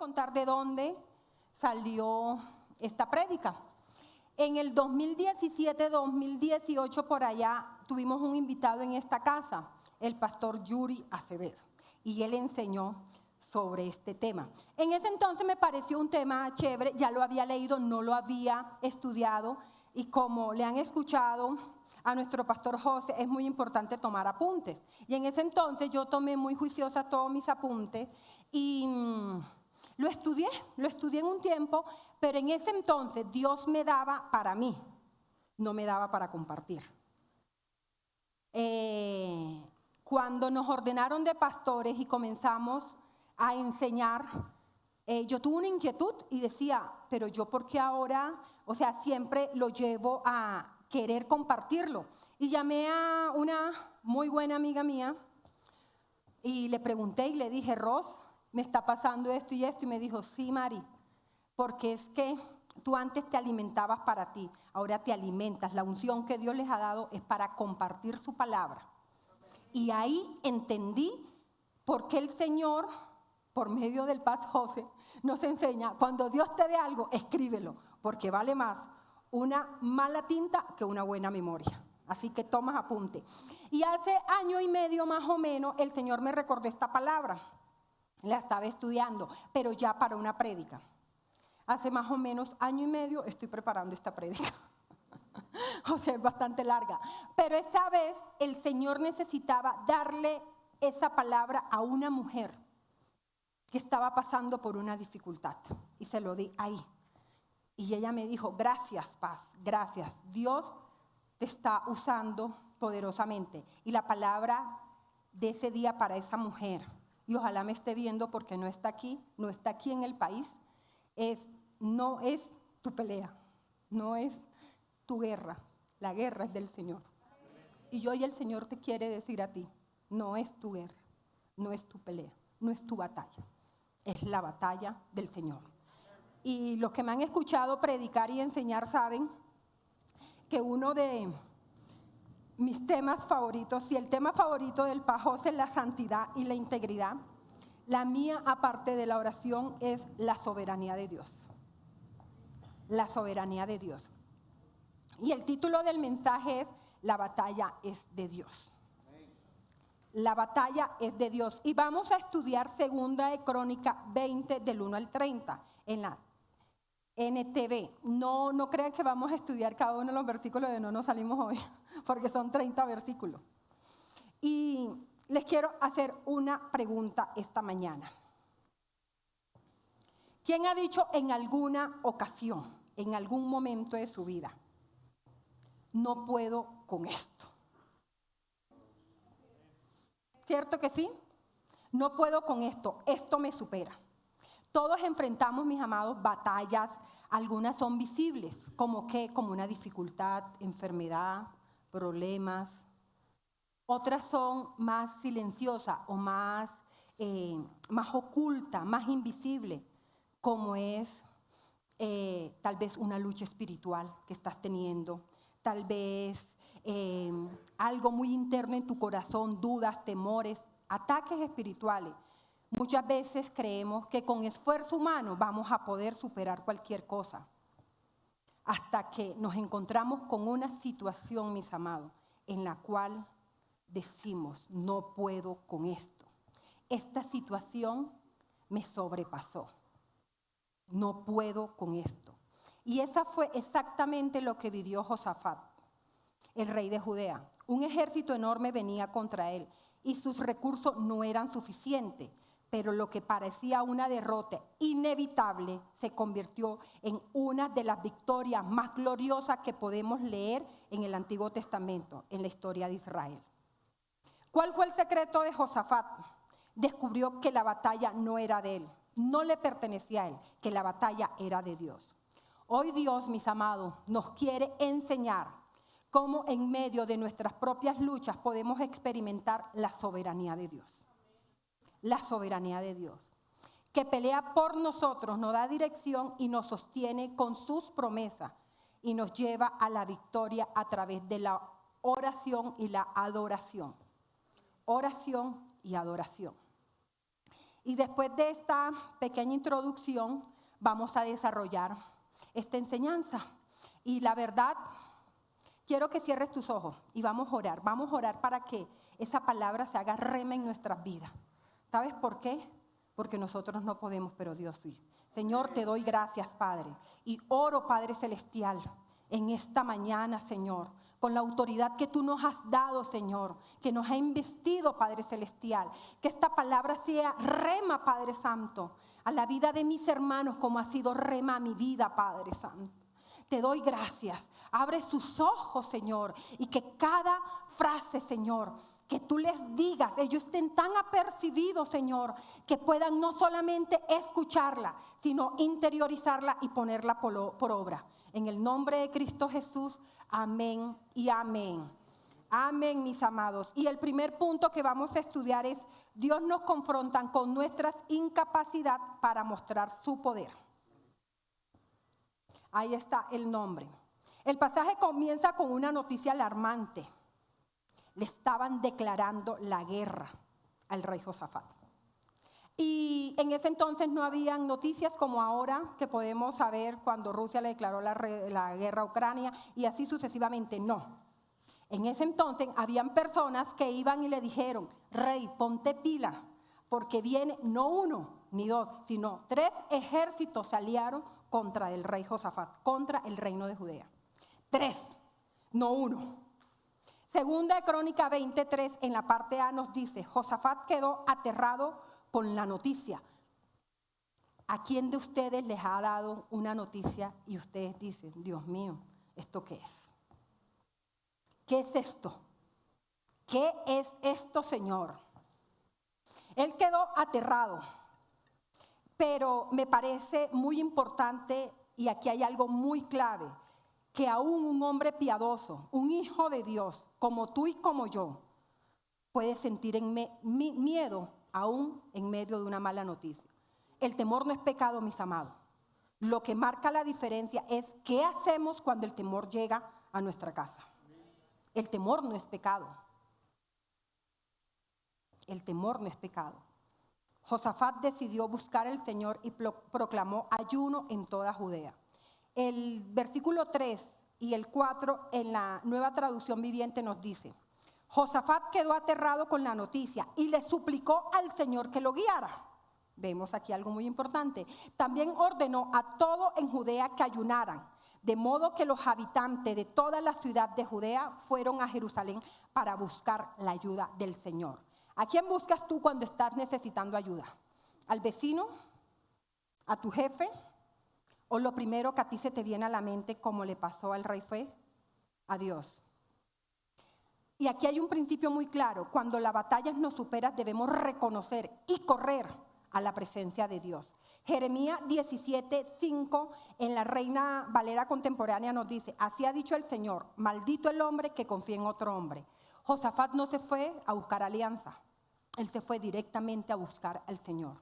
contar de dónde salió esta prédica. En el 2017-2018 por allá tuvimos un invitado en esta casa, el pastor Yuri Acevedo, y él enseñó sobre este tema. En ese entonces me pareció un tema chévere, ya lo había leído, no lo había estudiado, y como le han escuchado a nuestro pastor José, es muy importante tomar apuntes. Y en ese entonces yo tomé muy juiciosa todos mis apuntes y lo estudié en un tiempo, pero en ese entonces Dios me daba para mí, no me daba para compartir. Cuando nos ordenaron de pastores y comenzamos a enseñar, yo tuve una inquietud y decía, pero yo ¿por qué ahora? O sea, siempre lo llevo a querer compartirlo. Y llamé a una muy buena amiga mía y le pregunté y le dije, Ros, me está pasando esto y esto. Y me dijo, sí, Mari, porque es que tú antes te alimentabas para ti, ahora te alimentas. La unción que Dios les ha dado es para compartir su palabra. Y ahí entendí por qué el Señor, por medio del pastor José, nos enseña, cuando Dios te dé algo, escríbelo, porque vale más una mala tinta que una buena memoria. Así que tomas apunte. Y hace año y medio más o menos el Señor me recordó esta palabra. La estaba estudiando, pero ya para una prédica. Hace más o menos año y medio estoy preparando esta prédica. O sea, es bastante larga. Pero esta vez el Señor necesitaba darle esa palabra a una mujer que estaba pasando por una dificultad. Y se lo di ahí. Y ella me dijo, gracias, Paz, gracias. Dios te está usando poderosamente. Y la palabra de ese día para esa mujer, y ojalá me esté viendo porque no está aquí en el país, no es tu pelea, no es tu guerra, la guerra es del Señor. Y hoy el Señor te quiere decir a ti, no es tu guerra, no es tu pelea, no es tu batalla, es la batalla del Señor. Y los que me han escuchado predicar y enseñar saben que uno de mis temas favoritos, si el tema favorito del pastor es la santidad y la integridad, la mía, aparte de la oración, es la soberanía de Dios. La soberanía de Dios. Y el título del mensaje es La batalla es de Dios. La batalla es de Dios. Y vamos a estudiar 2 de Crónicas 20 del 1 al 30 en la NTV. No crean que vamos a estudiar cada uno de los versículos de No nos salimos hoy, porque son 30 versículos. Y les quiero hacer una pregunta esta mañana. ¿Quién ha dicho en alguna ocasión, en algún momento de su vida, no puedo con esto? ¿Cierto que sí? No puedo con esto me supera. Todos enfrentamos, mis amados, batallas, algunas son visibles, como una dificultad, enfermedad, problemas. Otras son más silenciosas o más ocultas, más invisibles, como es tal vez una lucha espiritual que estás teniendo, tal vez algo muy interno en tu corazón, dudas, temores, ataques espirituales. Muchas veces creemos que con esfuerzo humano vamos a poder superar cualquier cosa, hasta que nos encontramos con una situación, mis amados, en la cual decimos, no puedo con esto. Esta situación me sobrepasó. No puedo con esto. Y esa fue exactamente lo que vivió Josafat, el rey de Judea. Un ejército enorme venía contra él y sus recursos no eran suficientes, pero lo que parecía una derrota inevitable se convirtió en una de las victorias más gloriosas que podemos leer en el Antiguo Testamento, en la historia de Israel. ¿Cuál fue el secreto de Josafat? Descubrió que la batalla no era de él, no le pertenecía a él, que la batalla era de Dios. Hoy Dios, mis amados, nos quiere enseñar cómo en medio de nuestras propias luchas podemos experimentar la soberanía de Dios. La soberanía de Dios, que pelea por nosotros, nos da dirección y nos sostiene con sus promesas y nos lleva a la victoria a través de la oración y la adoración. Oración y adoración. Y después de esta pequeña introducción, vamos a desarrollar esta enseñanza. Y la verdad, quiero que cierres tus ojos y vamos a orar. Vamos a orar para que esa palabra se haga rema en nuestras vidas. ¿Sabes por qué? Porque nosotros no podemos, pero Dios sí. Señor, te doy gracias, Padre. Y oro, Padre Celestial, en esta mañana, Señor, con la autoridad que tú nos has dado, Señor, que nos ha investido, Padre Celestial. Que esta palabra sea rema, Padre Santo, a la vida de mis hermanos como ha sido rema a mi vida, Padre Santo. Te doy gracias. Abre sus ojos, Señor, y que cada frase, Señor, que tú les digas, ellos estén tan apercibidos, Señor, que puedan no solamente escucharla, sino interiorizarla y ponerla por obra. En el nombre de Cristo Jesús, amén y amén. Amén, mis amados. Y el primer punto que vamos a estudiar es, Dios nos confronta con nuestra incapacidad para mostrar su poder. Ahí está el nombre. El pasaje comienza con una noticia alarmante. Le estaban declarando la guerra al rey Josafat. Y en ese entonces no habían noticias como ahora que podemos saber cuando Rusia le declaró la guerra a Ucrania y así sucesivamente. No. En ese entonces habían personas que iban y le dijeron, rey, ponte pila, porque viene no uno ni dos, sino 3 ejércitos se aliaron contra el rey Josafat, contra el reino de Judea. 3, no uno. Segunda de Crónica 23, en la parte A nos dice, Josafat quedó aterrado con la noticia. ¿A quién de ustedes les ha dado una noticia y ustedes dicen, Dios mío, ¿esto qué es? ¿Qué es esto? ¿Qué es esto, Señor? Él quedó aterrado, pero me parece muy importante y aquí hay algo muy clave, que aún un hombre piadoso, un hijo de Dios, como tú y como yo, puede sentir miedo aún en medio de una mala noticia. El temor no es pecado, mis amados. Lo que marca la diferencia es qué hacemos cuando el temor llega a nuestra casa. El temor no es pecado. El temor no es pecado. Josafat decidió buscar al Señor y proclamó ayuno en toda Judea. El versículo 3 y el 4 en la Nueva Traducción Viviente nos dice, Josafat quedó aterrado con la noticia y le suplicó al Señor que lo guiara. Vemos aquí algo muy importante. También ordenó a todos en Judea que ayunaran, de modo que los habitantes de toda la ciudad de Judea fueron a Jerusalén para buscar la ayuda del Señor. ¿A quién buscas tú cuando estás necesitando ayuda? ¿Al vecino? ¿A tu jefe? ¿O lo primero que a ti se te viene a la mente como le pasó al rey fue? A Dios. Y aquí hay un principio muy claro. Cuando la batalla nos supera debemos reconocer y correr a la presencia de Dios. Jeremías 17:5 en la Reina Valera Contemporánea nos dice, así ha dicho el Señor, maldito el hombre que confía en otro hombre. Josafat no se fue a buscar alianza, él se fue directamente a buscar al Señor.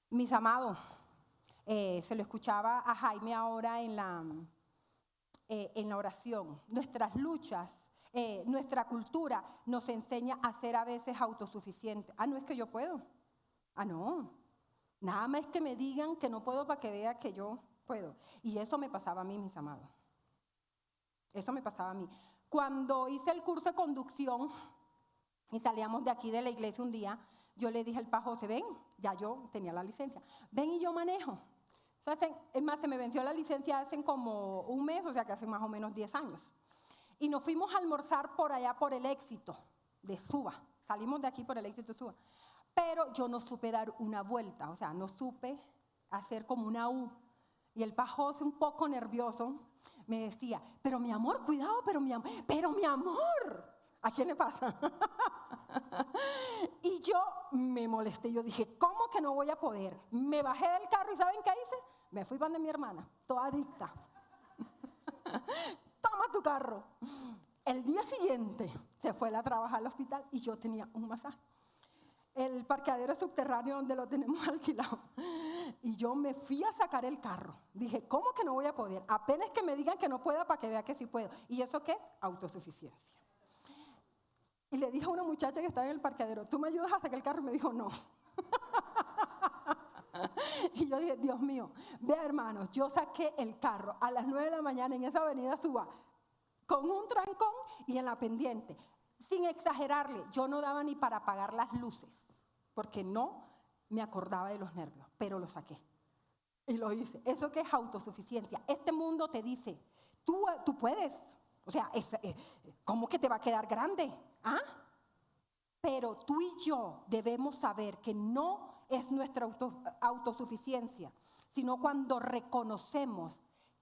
Mis amados, se lo escuchaba a Jaime ahora en la oración. Nuestras luchas, nuestra cultura nos enseña a ser a veces autosuficientes. No es que yo puedo. No. Nada más que me digan que no puedo para que vea que yo puedo. Y eso me pasaba a mí, mis amados. Eso me pasaba a mí. Cuando hice el curso de conducción y salíamos de aquí de la iglesia un día, yo le dije al pastor José, ven, ya yo tenía la licencia, ven y yo manejo. Es más, se me venció la licencia hace como un mes, o sea que hace más o menos 10 años. Y nos fuimos a almorzar por allá por el Éxito de Suba. Salimos de aquí por el Éxito de Suba. Pero yo no supe dar una vuelta, o sea, no supe hacer como una U. Y el pastor José, un poco nervioso, me decía, pero mi amor, cuidado, pero mi amor. ¿A quién le pasa? Y yo me molesté, yo dije, ¿cómo que no voy a poder? Me bajé del carro y ¿saben qué hice? Me fui para mi hermana, toda adicta. Toma tu carro. El día siguiente se fue a trabajar al hospital y yo tenía un masaje. El parqueadero subterráneo donde lo tenemos alquilado. Y yo me fui a sacar el carro. Dije, ¿cómo que no voy a poder? Apenas que me digan que no pueda para que vea que sí puedo. ¿Y eso qué? Autosuficiencia. Y le dije a una muchacha que estaba en el parqueadero, ¿tú me ayudas a sacar el carro? Y me dijo, no. Y yo dije, Dios mío, vea hermanos, yo saqué el carro a las 9 de la mañana en esa avenida Suba, con un trancón y en la pendiente. Sin exagerarle, yo no daba ni para apagar las luces, porque no me acordaba de los nervios, pero lo saqué. Y lo hice. Eso que es autosuficiencia. Este mundo te dice, tú puedes. O sea, ¿cómo que te va a quedar grande? ¿Ah? Pero tú y yo debemos saber que no es nuestra autosuficiencia, sino cuando reconocemos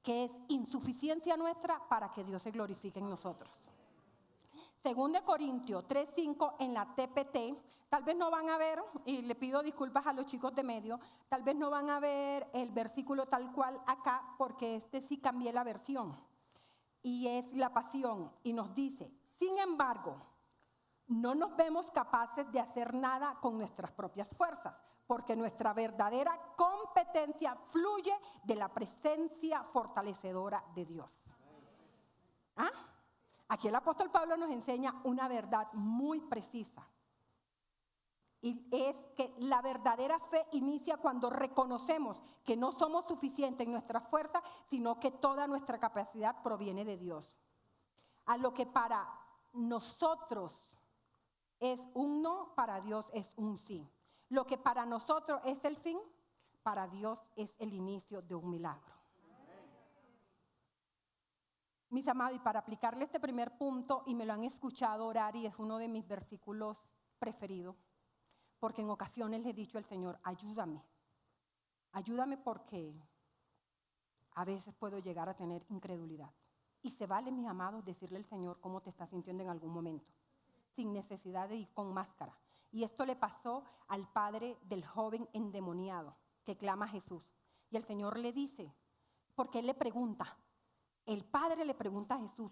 que es insuficiencia nuestra para que Dios se glorifique en nosotros. 2 Corintios 3:5 en la TPT, tal vez no van a ver, y le pido disculpas a los chicos de medio, tal vez no van a ver el versículo tal cual acá, porque sí cambié la versión. Y es la Pasión, y nos dice, sin embargo, no nos vemos capaces de hacer nada con nuestras propias fuerzas, porque nuestra verdadera competencia fluye de la presencia fortalecedora de Dios. ¿Ah? Aquí el apóstol Pablo nos enseña una verdad muy precisa. Y es que la verdadera fe inicia cuando reconocemos que no somos suficientes en nuestra fuerza, sino que toda nuestra capacidad proviene de Dios. A lo que para nosotros es un no, para Dios es un sí. Lo que para nosotros es el fin, para Dios es el inicio de un milagro. Mis amados, y para aplicarle este primer punto, y me lo han escuchado orar, y es uno de mis versículos preferidos, porque en ocasiones le he dicho al Señor, ayúdame porque a veces puedo llegar a tener incredulidad. Y se vale, mis amados, decirle al Señor cómo te estás sintiendo en algún momento, sin necesidad de ir con máscara. Y esto le pasó al padre del joven endemoniado que clama a Jesús. Y el Señor le dice, porque él le pregunta, el padre le pregunta a Jesús,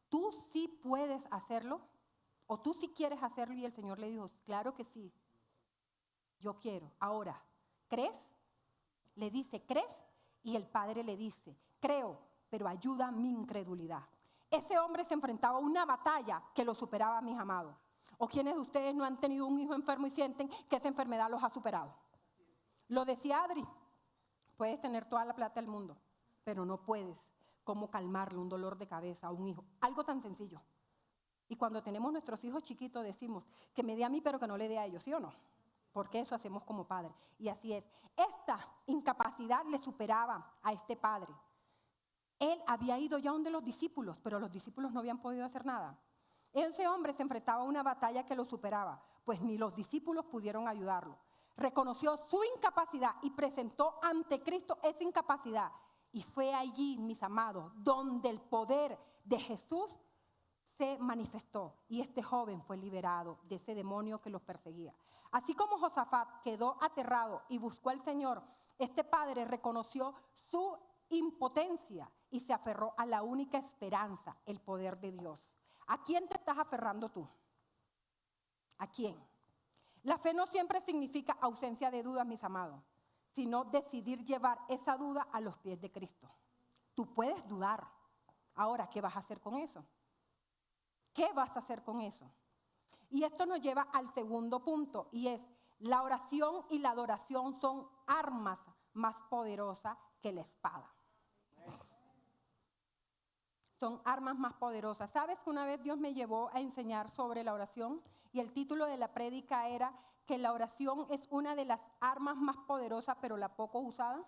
¿tú sí puedes hacerlo? ¿O tú sí quieres hacerlo? Y el Señor le dijo, claro que sí, yo quiero. Ahora, ¿crees? Le dice, ¿crees? Y el padre le dice, creo, pero ayuda mi incredulidad. Ese hombre se enfrentaba a una batalla que lo superaba, mis amados. ¿O quiénes de ustedes no han tenido un hijo enfermo y sienten que esa enfermedad los ha superado? Lo decía Adri, puedes tener toda la plata del mundo, pero no puedes cómo calmarle un dolor de cabeza a un hijo. Algo tan sencillo. Y cuando tenemos nuestros hijos chiquitos decimos, que me dé a mí pero que no le dé a ellos, ¿sí o no? Porque eso hacemos como padres. Y así es. Esta incapacidad le superaba a este padre. Él había ido ya donde los discípulos, pero los discípulos no habían podido hacer nada. Ese hombre se enfrentaba a una batalla que lo superaba, pues ni los discípulos pudieron ayudarlo. Reconoció su incapacidad y presentó ante Cristo esa incapacidad. Y fue allí, mis amados, donde el poder de Jesús se manifestó. Y este joven fue liberado de ese demonio que los perseguía. Así como Josafat quedó aterrado y buscó al Señor, este padre reconoció su impotencia y se aferró a la única esperanza, el poder de Dios. ¿A quién te estás aferrando tú? ¿A quién? La fe no siempre significa ausencia de dudas, mis amados, sino decidir llevar esa duda a los pies de Cristo. Tú puedes dudar. Ahora, ¿qué vas a hacer con eso? ¿Qué vas a hacer con eso? Y esto nos lleva al segundo punto, y es, la oración y la adoración son armas más poderosas que la espada. Son armas más poderosas. ¿Sabes que una vez Dios me llevó a enseñar sobre la oración? Y el título de la prédica era que la oración es una de las armas más poderosas, pero la poco usada,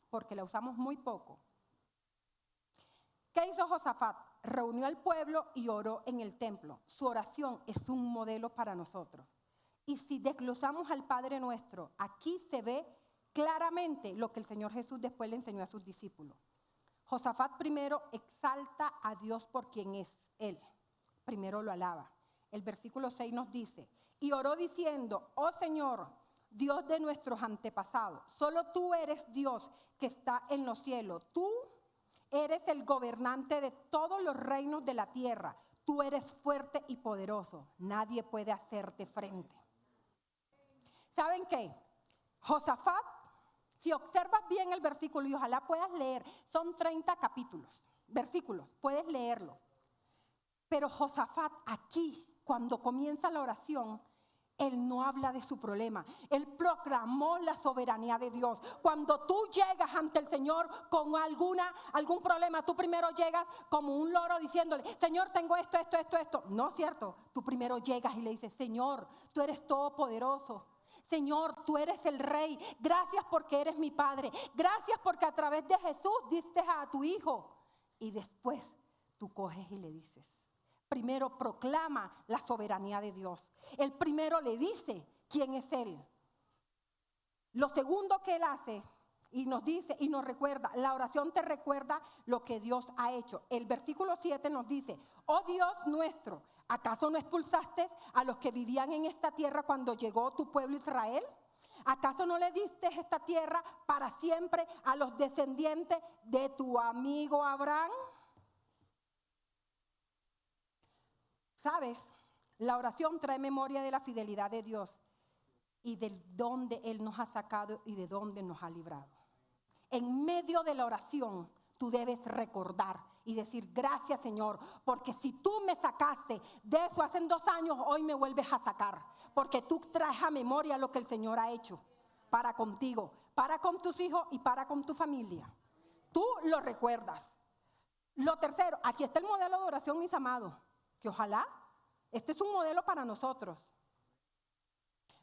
porque la usamos muy poco. ¿Qué hizo Josafat? Reunió al pueblo y oró en el templo. Su oración es un modelo para nosotros. Y si desglosamos al Padre Nuestro, aquí se ve claramente lo que el Señor Jesús después le enseñó a sus discípulos. Josafat primero exalta a Dios por quien es Él. Primero lo alaba. El versículo 6 nos dice, y oró diciendo, oh Señor, Dios de nuestros antepasados, solo tú eres Dios que está en los cielos. Tú eres el gobernante de todos los reinos de la tierra. Tú eres fuerte y poderoso. Nadie puede hacerte frente. ¿Saben qué? Josafat, si observas bien el versículo, y ojalá puedas leer, son 30 versículos, puedes leerlo. Pero Josafat aquí, cuando comienza la oración, Él no habla de su problema. Él proclamó la soberanía de Dios. Cuando tú llegas ante el Señor con algún problema, tú primero llegas como un loro diciéndole, Señor, tengo esto. No es cierto. Tú primero llegas y le dices, Señor, tú eres todopoderoso. Señor, tú eres el Rey. Gracias porque eres mi Padre. Gracias porque a través de Jesús diste a tu Hijo. Y después tú coges y le dices. Primero proclama la soberanía de Dios. Él primero le dice quién es Él. Lo segundo que Él hace y nos dice y nos recuerda, la oración te recuerda lo que Dios ha hecho. El versículo 7 nos dice, oh Dios nuestro, ¿acaso no expulsaste a los que vivían en esta tierra cuando llegó tu pueblo Israel? ¿Acaso no le diste esta tierra para siempre a los descendientes de tu amigo Abraham? ¿Sabes? La oración trae memoria de la fidelidad de Dios y de dónde Él nos ha sacado y de dónde nos ha librado. En medio de la oración, tú debes recordar y decir, gracias Señor, porque si tú me sacaste de eso hace 2 años, hoy me vuelves a sacar. Porque tú traes a memoria lo que el Señor ha hecho para contigo, para con tus hijos y para con tu familia. Tú lo recuerdas. Lo tercero, aquí está el modelo de oración, mis amados, que ojalá este es un modelo para nosotros.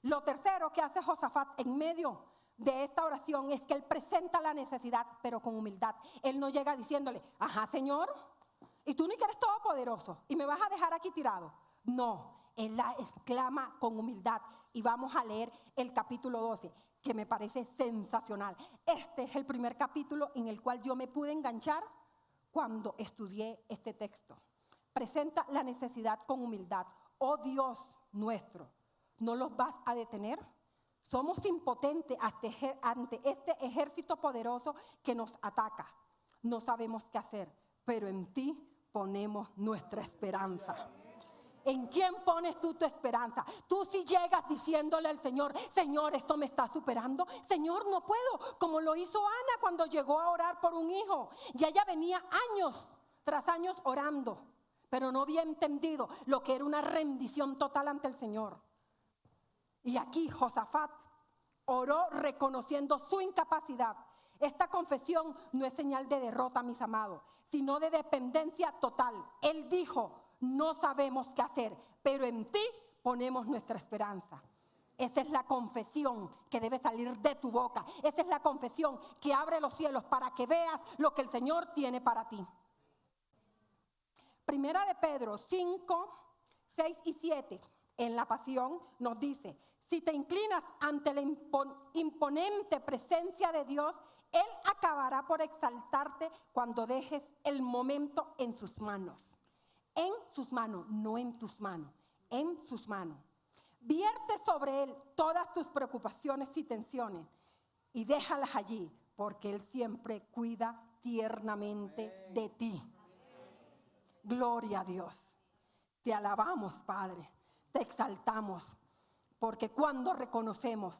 Lo tercero que hace Josafat en medio de esta oración es que él presenta la necesidad, pero con humildad. Él no llega diciéndole, ajá, Señor, y tú ni que eres todopoderoso y me vas a dejar aquí tirado. No, él la exclama con humildad. Y vamos a leer el capítulo 12, que me parece sensacional. Este es el primer capítulo en el cual yo me pude enganchar cuando estudié este texto. Presenta la necesidad con humildad. Oh Dios nuestro, ¿no los vas a detener? Somos impotentes ante este ejército poderoso que nos ataca. No sabemos qué hacer, pero en ti ponemos nuestra esperanza. ¿En quién pones tú tu esperanza? Tú si llegas diciéndole al Señor, Señor, esto me está superando. Señor, no puedo, como lo hizo Ana cuando llegó a orar por un hijo. Y ella venía años tras años orando, pero no había entendido lo que era una rendición total ante el Señor. Y aquí Josafat oró reconociendo su incapacidad. Esta confesión no es señal de derrota, mis amados, sino de dependencia total. Él dijo, no sabemos qué hacer, pero en ti ponemos nuestra esperanza. Esa es la confesión que debe salir de tu boca. Esa es la confesión que abre los cielos para que veas lo que el Señor tiene para ti. Primera de Pedro 5, 6 y 7 en la Pasión nos dice, si te inclinas ante la imponente presencia de Dios, Él acabará por exaltarte cuando dejes el momento en sus manos. En sus manos, no en tus manos, en sus manos. Vierte sobre Él todas tus preocupaciones y tensiones y déjalas allí, porque Él siempre cuida tiernamente de ti. Gloria a Dios. Te alabamos, Padre. Te exaltamos. Porque cuando reconocemos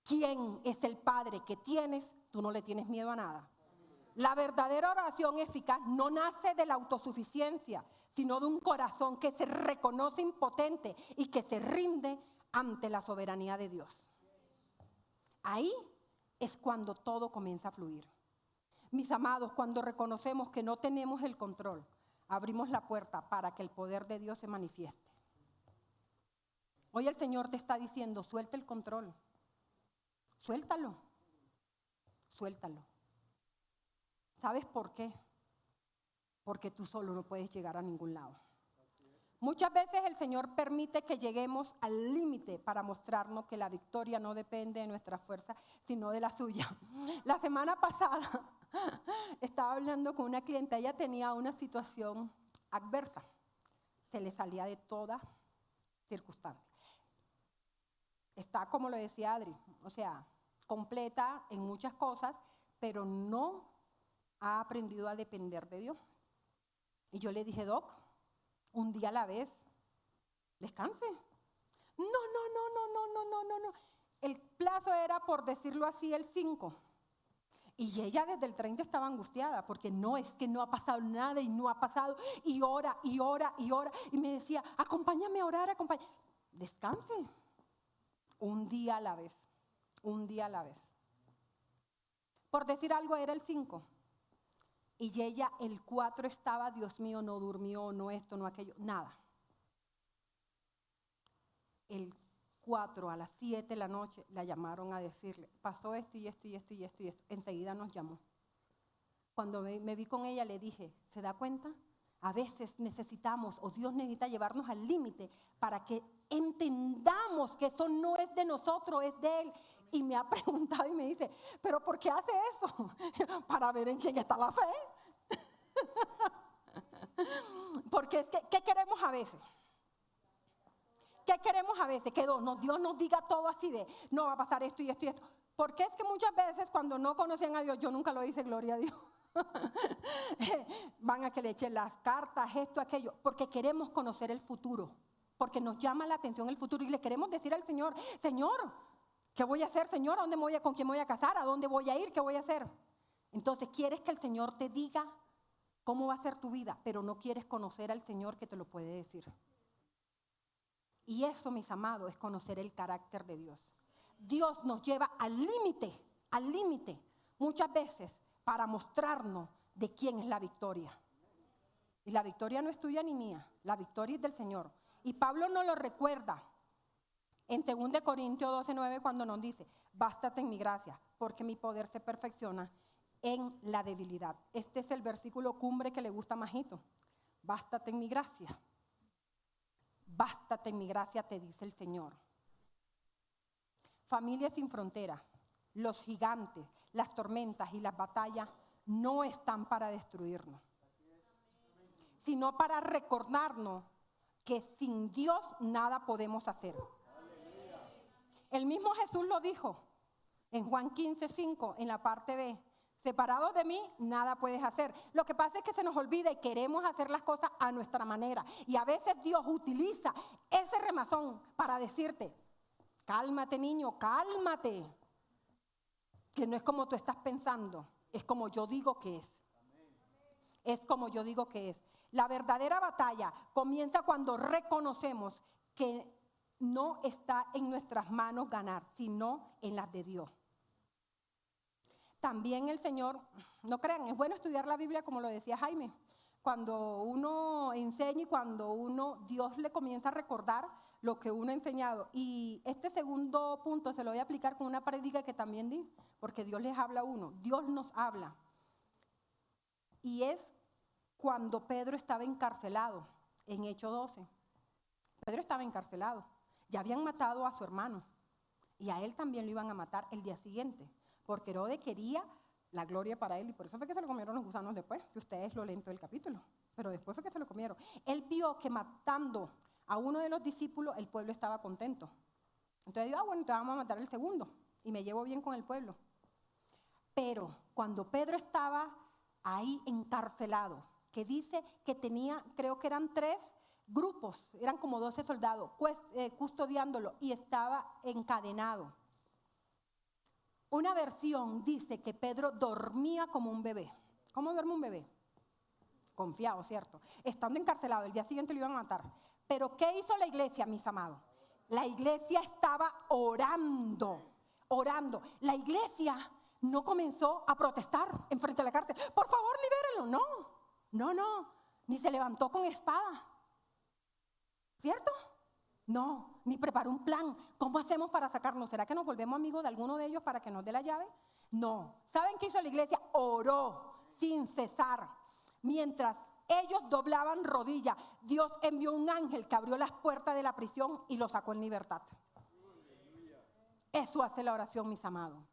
quién es el Padre que tienes, tú no le tienes miedo a nada. La verdadera oración eficaz no nace de la autosuficiencia, sino de un corazón que se reconoce impotente y que se rinde ante la soberanía de Dios. Ahí es cuando todo comienza a fluir. Mis amados, cuando reconocemos que no tenemos el control, abrimos la puerta para que el poder de Dios se manifieste. Hoy el Señor te está diciendo, suelta el control. Suéltalo. Suéltalo. ¿Sabes por qué? Porque tú solo no puedes llegar a ningún lado. Muchas veces el Señor permite que lleguemos al límite para mostrarnos que la victoria no depende de nuestra fuerza, sino de la suya. La semana pasada estaba hablando con una clienta, ella tenía una situación adversa, se le salía de toda circunstancia. Está, como lo decía Adri, o sea, completa en muchas cosas, pero no ha aprendido a depender de Dios. Y yo le dije, Doc, un día a la vez, descanse. No. El plazo era, por decirlo así, el 5. Y ella desde el 30 estaba angustiada, porque no, es que no ha pasado nada y no ha pasado, y ora. Y me decía, acompáñame a orar, Descanse. un día a la vez, un día a la vez. Por decir algo, era el 5. Y ella el 4 estaba, Dios mío, no durmió, no esto, no aquello, nada. El 4 a las 7 de la noche la llamaron a decirle, pasó esto y esto y esto y esto y esto. Enseguida nos llamó. Cuando me vi con ella le dije, ¿se da cuenta? A veces necesitamos, o Dios necesita llevarnos al límite para que entendamos que eso no es de nosotros, es de Él. Y me ha preguntado y me dice, ¿pero por qué hace eso? Para ver en quién está la fe. Porque es que, ¿qué queremos a veces? ¿Qué queremos a veces? Que Dios nos diga todo así de, no va a pasar esto y esto y esto. Porque es que muchas veces cuando no conocen a Dios, yo nunca lo hice, gloria a Dios. Van a que le echen las cartas, esto, aquello, porque queremos conocer el futuro, porque nos llama la atención el futuro y le queremos decir al Señor, Señor, ¿qué voy a hacer, Señor? ¿A dónde voy a, con quién me voy a casar? ¿A dónde voy a ir? ¿Qué voy a hacer? Entonces quieres que el Señor te diga cómo va a ser tu vida, pero no quieres conocer al Señor que te lo puede decir. Y eso, mis amados, es conocer el carácter de Dios. Dios nos lleva al límite, muchas veces, para mostrarnos de quién es la victoria. Y la victoria no es tuya ni mía, la victoria es del Señor. Y Pablo nos lo recuerda en 2 Corintios 12:9 cuando nos dice, bástate en mi gracia, porque mi poder se perfecciona en la debilidad. Este es el versículo cumbre que le gusta a Majito. Bástate en mi gracia. Bástate en mi gracia, te dice el Señor. Familia sin frontera, los gigantes, las tormentas y las batallas no están para destruirnos, sino para recordarnos que sin Dios nada podemos hacer. El mismo Jesús lo dijo en Juan 15:5, en la parte B. Separado de mí, nada puedes hacer. Lo que pasa es que se nos olvida y queremos hacer las cosas a nuestra manera. Y a veces Dios utiliza ese remazón para decirte, cálmate niño, cálmate. Que no es como tú estás pensando, es como yo digo que es. Es como yo digo que es. La verdadera batalla comienza cuando reconocemos que no está en nuestras manos ganar, sino en las de Dios. También el Señor, no crean, es bueno estudiar la Biblia como lo decía Jaime. Cuando uno enseña y cuando Dios le comienza a recordar lo que uno ha enseñado. Y este segundo punto se lo voy a aplicar con una prédica que también di, porque Dios les habla a uno, Dios nos habla. Y es cuando Pedro estaba encarcelado, en Hechos 12. Pedro estaba encarcelado, ya habían matado a su hermano y a él también lo iban a matar el día siguiente. Porque Herodes quería la gloria para él y por eso fue que se lo comieron los gusanos después, si ustedes lo leen todo el capítulo. Pero después fue que se lo comieron. Él vio que matando a uno de los discípulos, el pueblo estaba contento. Entonces dijo, bueno, te vamos a matar el segundo y me llevo bien con el pueblo. Pero cuando Pedro estaba ahí encarcelado, que dice que tenía, creo que eran 3 grupos, eran como 12 soldados, custodiándolo y estaba encadenado. Una versión dice que Pedro dormía como un bebé. ¿Cómo duerme un bebé? Confiado, ¿cierto? Estando encarcelado, el día siguiente lo iban a matar. Pero ¿qué hizo la iglesia, mis amados? La iglesia estaba orando. La iglesia no comenzó a protestar enfrente de la cárcel. Por favor, libérenlo. No. Ni se levantó con espada. ¿Cierto? No, ni preparó un plan. ¿Cómo hacemos para sacarnos? ¿Será que nos volvemos amigos de alguno de ellos para que nos dé la llave? No. ¿Saben qué hizo la iglesia? Oró sin cesar. Mientras ellos doblaban rodillas, Dios envió un ángel que abrió las puertas de la prisión y lo sacó en libertad. Eso hace la oración, mis amados.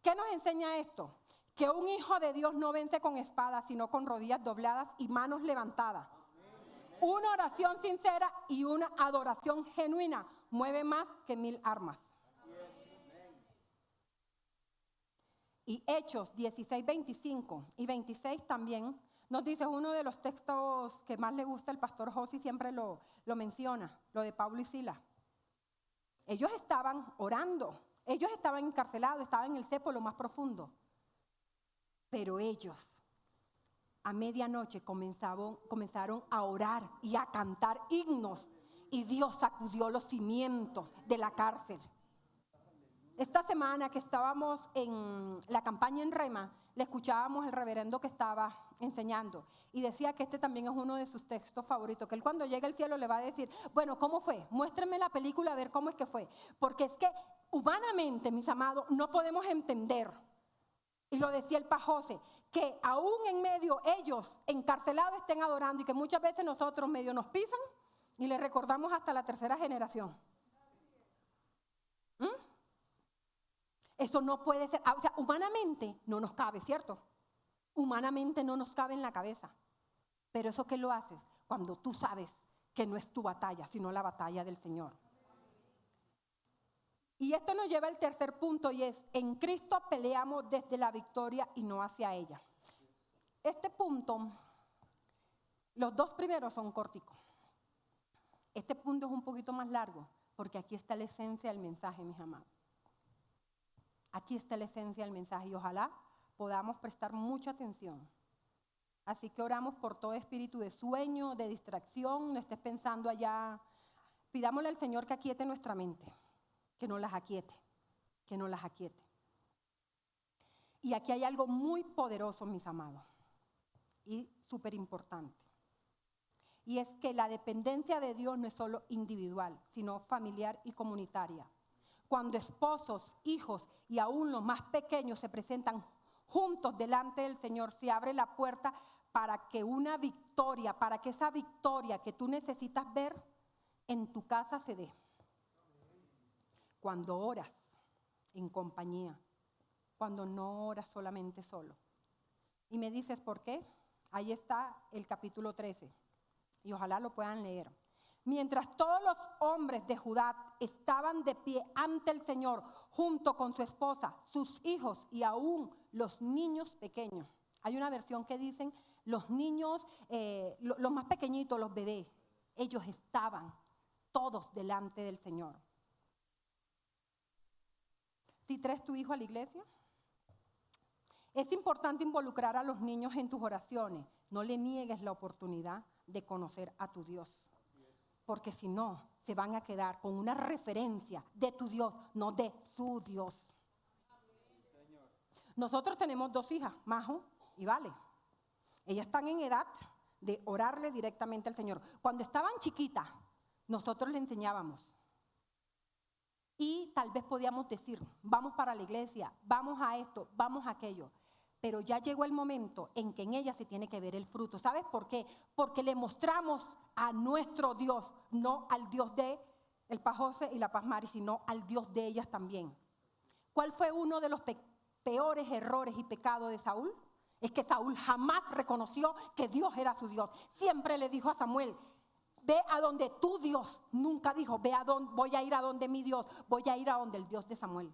¿Qué nos enseña esto? Que un hijo de Dios no vence con espada, sino con rodillas dobladas y manos levantadas. Una oración sincera y una adoración genuina mueve más que 1000 armas. Y Hechos 16, 25 y 26 también nos dice uno de los textos que más le gusta el pastor Josi, siempre lo menciona, lo de Pablo y Silas. Ellos estaban orando, ellos estaban encarcelados, estaban en el cepo lo más profundo. Pero ellos a medianoche comenzaron a orar y a cantar himnos y Dios sacudió los cimientos de la cárcel. Esta semana que estábamos en la campaña en Rema, le escuchábamos al reverendo que estaba enseñando y decía que este también es uno de sus textos favoritos, que él cuando llegue al cielo le va a decir, bueno, ¿cómo fue? Muéstrenme la película a ver cómo es que fue. Porque es que humanamente, mis amados, no podemos entender, y lo decía el Pajose, que aún en medio ellos encarcelados estén adorando y que muchas veces nosotros medio nos pisan y les recordamos hasta la tercera generación. Eso no puede ser, o sea, humanamente no nos cabe, ¿cierto? Humanamente no nos cabe en la cabeza. Pero eso que lo haces cuando tú sabes que no es tu batalla, sino la batalla del Señor. Y esto nos lleva al tercer punto y es, en Cristo peleamos desde la victoria y no hacia ella. Este punto, los dos primeros son corticos. Este punto es un poquito más largo porque aquí está la esencia del mensaje, mis amados. Aquí está la esencia del mensaje y ojalá podamos prestar mucha atención. Así que oramos por todo espíritu de sueño, de distracción, no estés pensando allá. Pidámosle al Señor que aquiete nuestra mente, que no las aquiete, que no las aquiete. Y aquí hay algo muy poderoso, mis amados, y súper importante. Y es que la dependencia de Dios no es solo individual, sino familiar y comunitaria. Cuando esposos, hijos y aún los más pequeños se presentan juntos delante del Señor, se abre la puerta para que una victoria, para que esa victoria que tú necesitas ver en tu casa se dé. Cuando oras en compañía, cuando no oras solamente solo. Y me dices, ¿por qué? Ahí está el capítulo 13 y ojalá lo puedan leer. Mientras todos los hombres de Judá estaban de pie ante el Señor, junto con su esposa, sus hijos y aún los niños pequeños. Hay una versión que dicen los niños, los más pequeñitos, los bebés, ellos estaban todos delante del Señor. ¿Sí traes tu hijo a la iglesia? Es importante involucrar a los niños en tus oraciones. No le niegues la oportunidad de conocer a tu Dios. Porque si no, se van a quedar con una referencia de tu Dios, no de su Dios. Nosotros tenemos dos hijas, Majo y Vale. Ellas están en edad de orarle directamente al Señor. Cuando estaban chiquitas, nosotros le enseñábamos. Y tal vez podíamos decir, vamos para la iglesia, vamos a esto, vamos a aquello. Pero ya llegó el momento en que en ella se tiene que ver el fruto. ¿Sabes por qué? Porque le mostramos a nuestro Dios, no al Dios de el Pajose y la Paz Mari, sino al Dios de ellas también. ¿Cuál fue uno de los peores errores y pecados de Saúl? Es que Saúl jamás reconoció que Dios era su Dios. Siempre le dijo a Samuel, ve a donde tu Dios. Nunca dijo, voy a ir a donde mi Dios, voy a ir a donde el Dios de Samuel.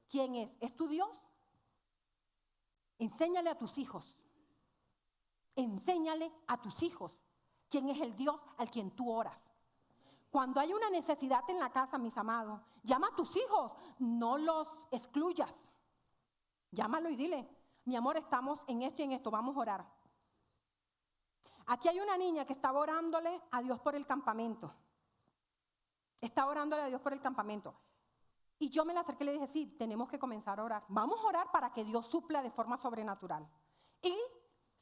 ¿Quién es? ¿Es tu Dios? Enséñale a tus hijos. Enséñale a tus hijos quién es el Dios al quien tú oras. Cuando hay una necesidad en la casa, mis amados, llama a tus hijos, no los excluyas. Llámalo y dile, mi amor, estamos en esto y en esto, vamos a orar. Aquí hay una niña que estaba orándole a Dios por el campamento. Está orándole a Dios por el campamento. Y yo me la acerqué y le dije, sí, tenemos que comenzar a orar. Vamos a orar para que Dios supla de forma sobrenatural. Y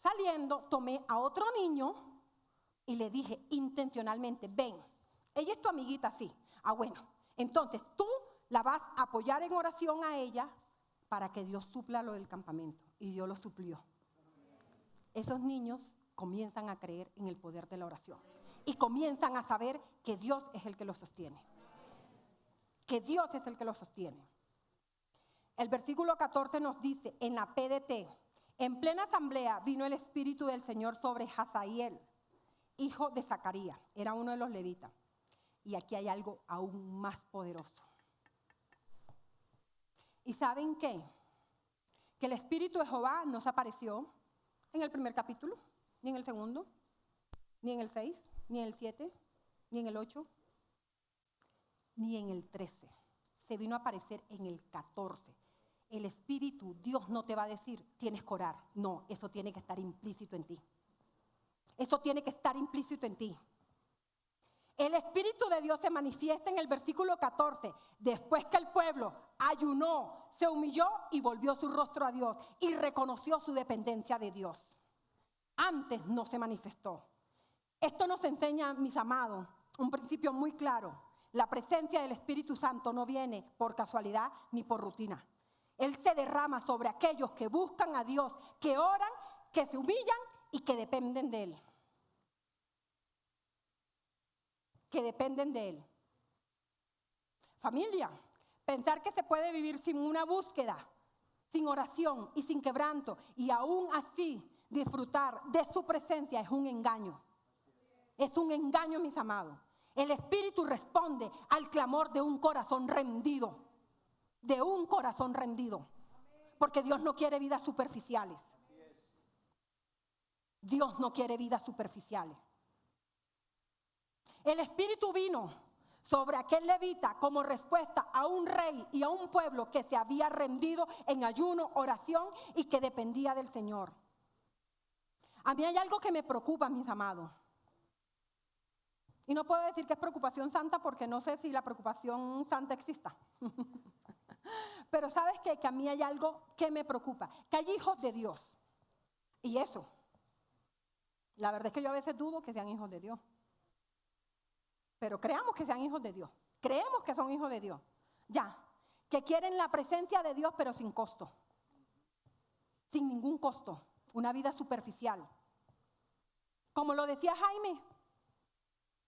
saliendo, tomé a otro niño y le dije intencionalmente, ven, ella es tu amiguita, sí. Ah, bueno, entonces tú la vas a apoyar en oración a ella para que Dios supla lo del campamento. Y Dios lo suplió. Esos niños comienzan a creer en el poder de la oración. Y comienzan a saber que Dios es el que los sostiene. Que Dios es el que los sostiene. El versículo 14 nos dice, en la PDT, en plena asamblea vino el Espíritu del Señor sobre Hazael, hijo de Zacarías, era uno de los levitas. Y aquí hay algo aún más poderoso. ¿Y saben qué? Que el Espíritu de Jehová no se apareció en el primer capítulo, ni en el segundo, ni en el 6, ni en el 7, ni en el 8, ni en el 13. Se vino a aparecer en el 14. El Espíritu, Dios no te va a decir, tienes que orar. No, eso tiene que estar implícito en ti. Eso tiene que estar implícito en ti. El Espíritu de Dios se manifiesta en el versículo 14. Después que el pueblo ayunó, se humilló y volvió su rostro a Dios y reconoció su dependencia de Dios. Antes no se manifestó. Esto nos enseña, mis amados, un principio muy claro. La presencia del Espíritu Santo no viene por casualidad ni por rutina. Él se derrama sobre aquellos que buscan a Dios, que oran, que se humillan y que dependen de Él. Que dependen de Él. Familia, pensar que se puede vivir sin una búsqueda, sin oración y sin quebranto, y aún así disfrutar de su presencia es un engaño. Es un engaño, mis amados. El Espíritu responde al clamor de un corazón rendido. De un corazón rendido. Porque Dios no quiere vidas superficiales. Dios no quiere vidas superficiales. El Espíritu vino sobre aquel levita como respuesta a un rey y a un pueblo que se había rendido en ayuno, oración y que dependía del Señor. A mí hay algo que me preocupa, mis amados. Y no puedo decir que es preocupación santa porque no sé si la preocupación santa exista. Pero ¿sabes qué? Que a mí hay algo que me preocupa. Que hay hijos de Dios. Y eso, la verdad es que yo a veces dudo que sean hijos de Dios. Pero creamos que sean hijos de Dios. Creemos que son hijos de Dios. Ya, que quieren la presencia de Dios pero sin costo. Sin ningún costo. Una vida superficial. Como lo decía Jaime,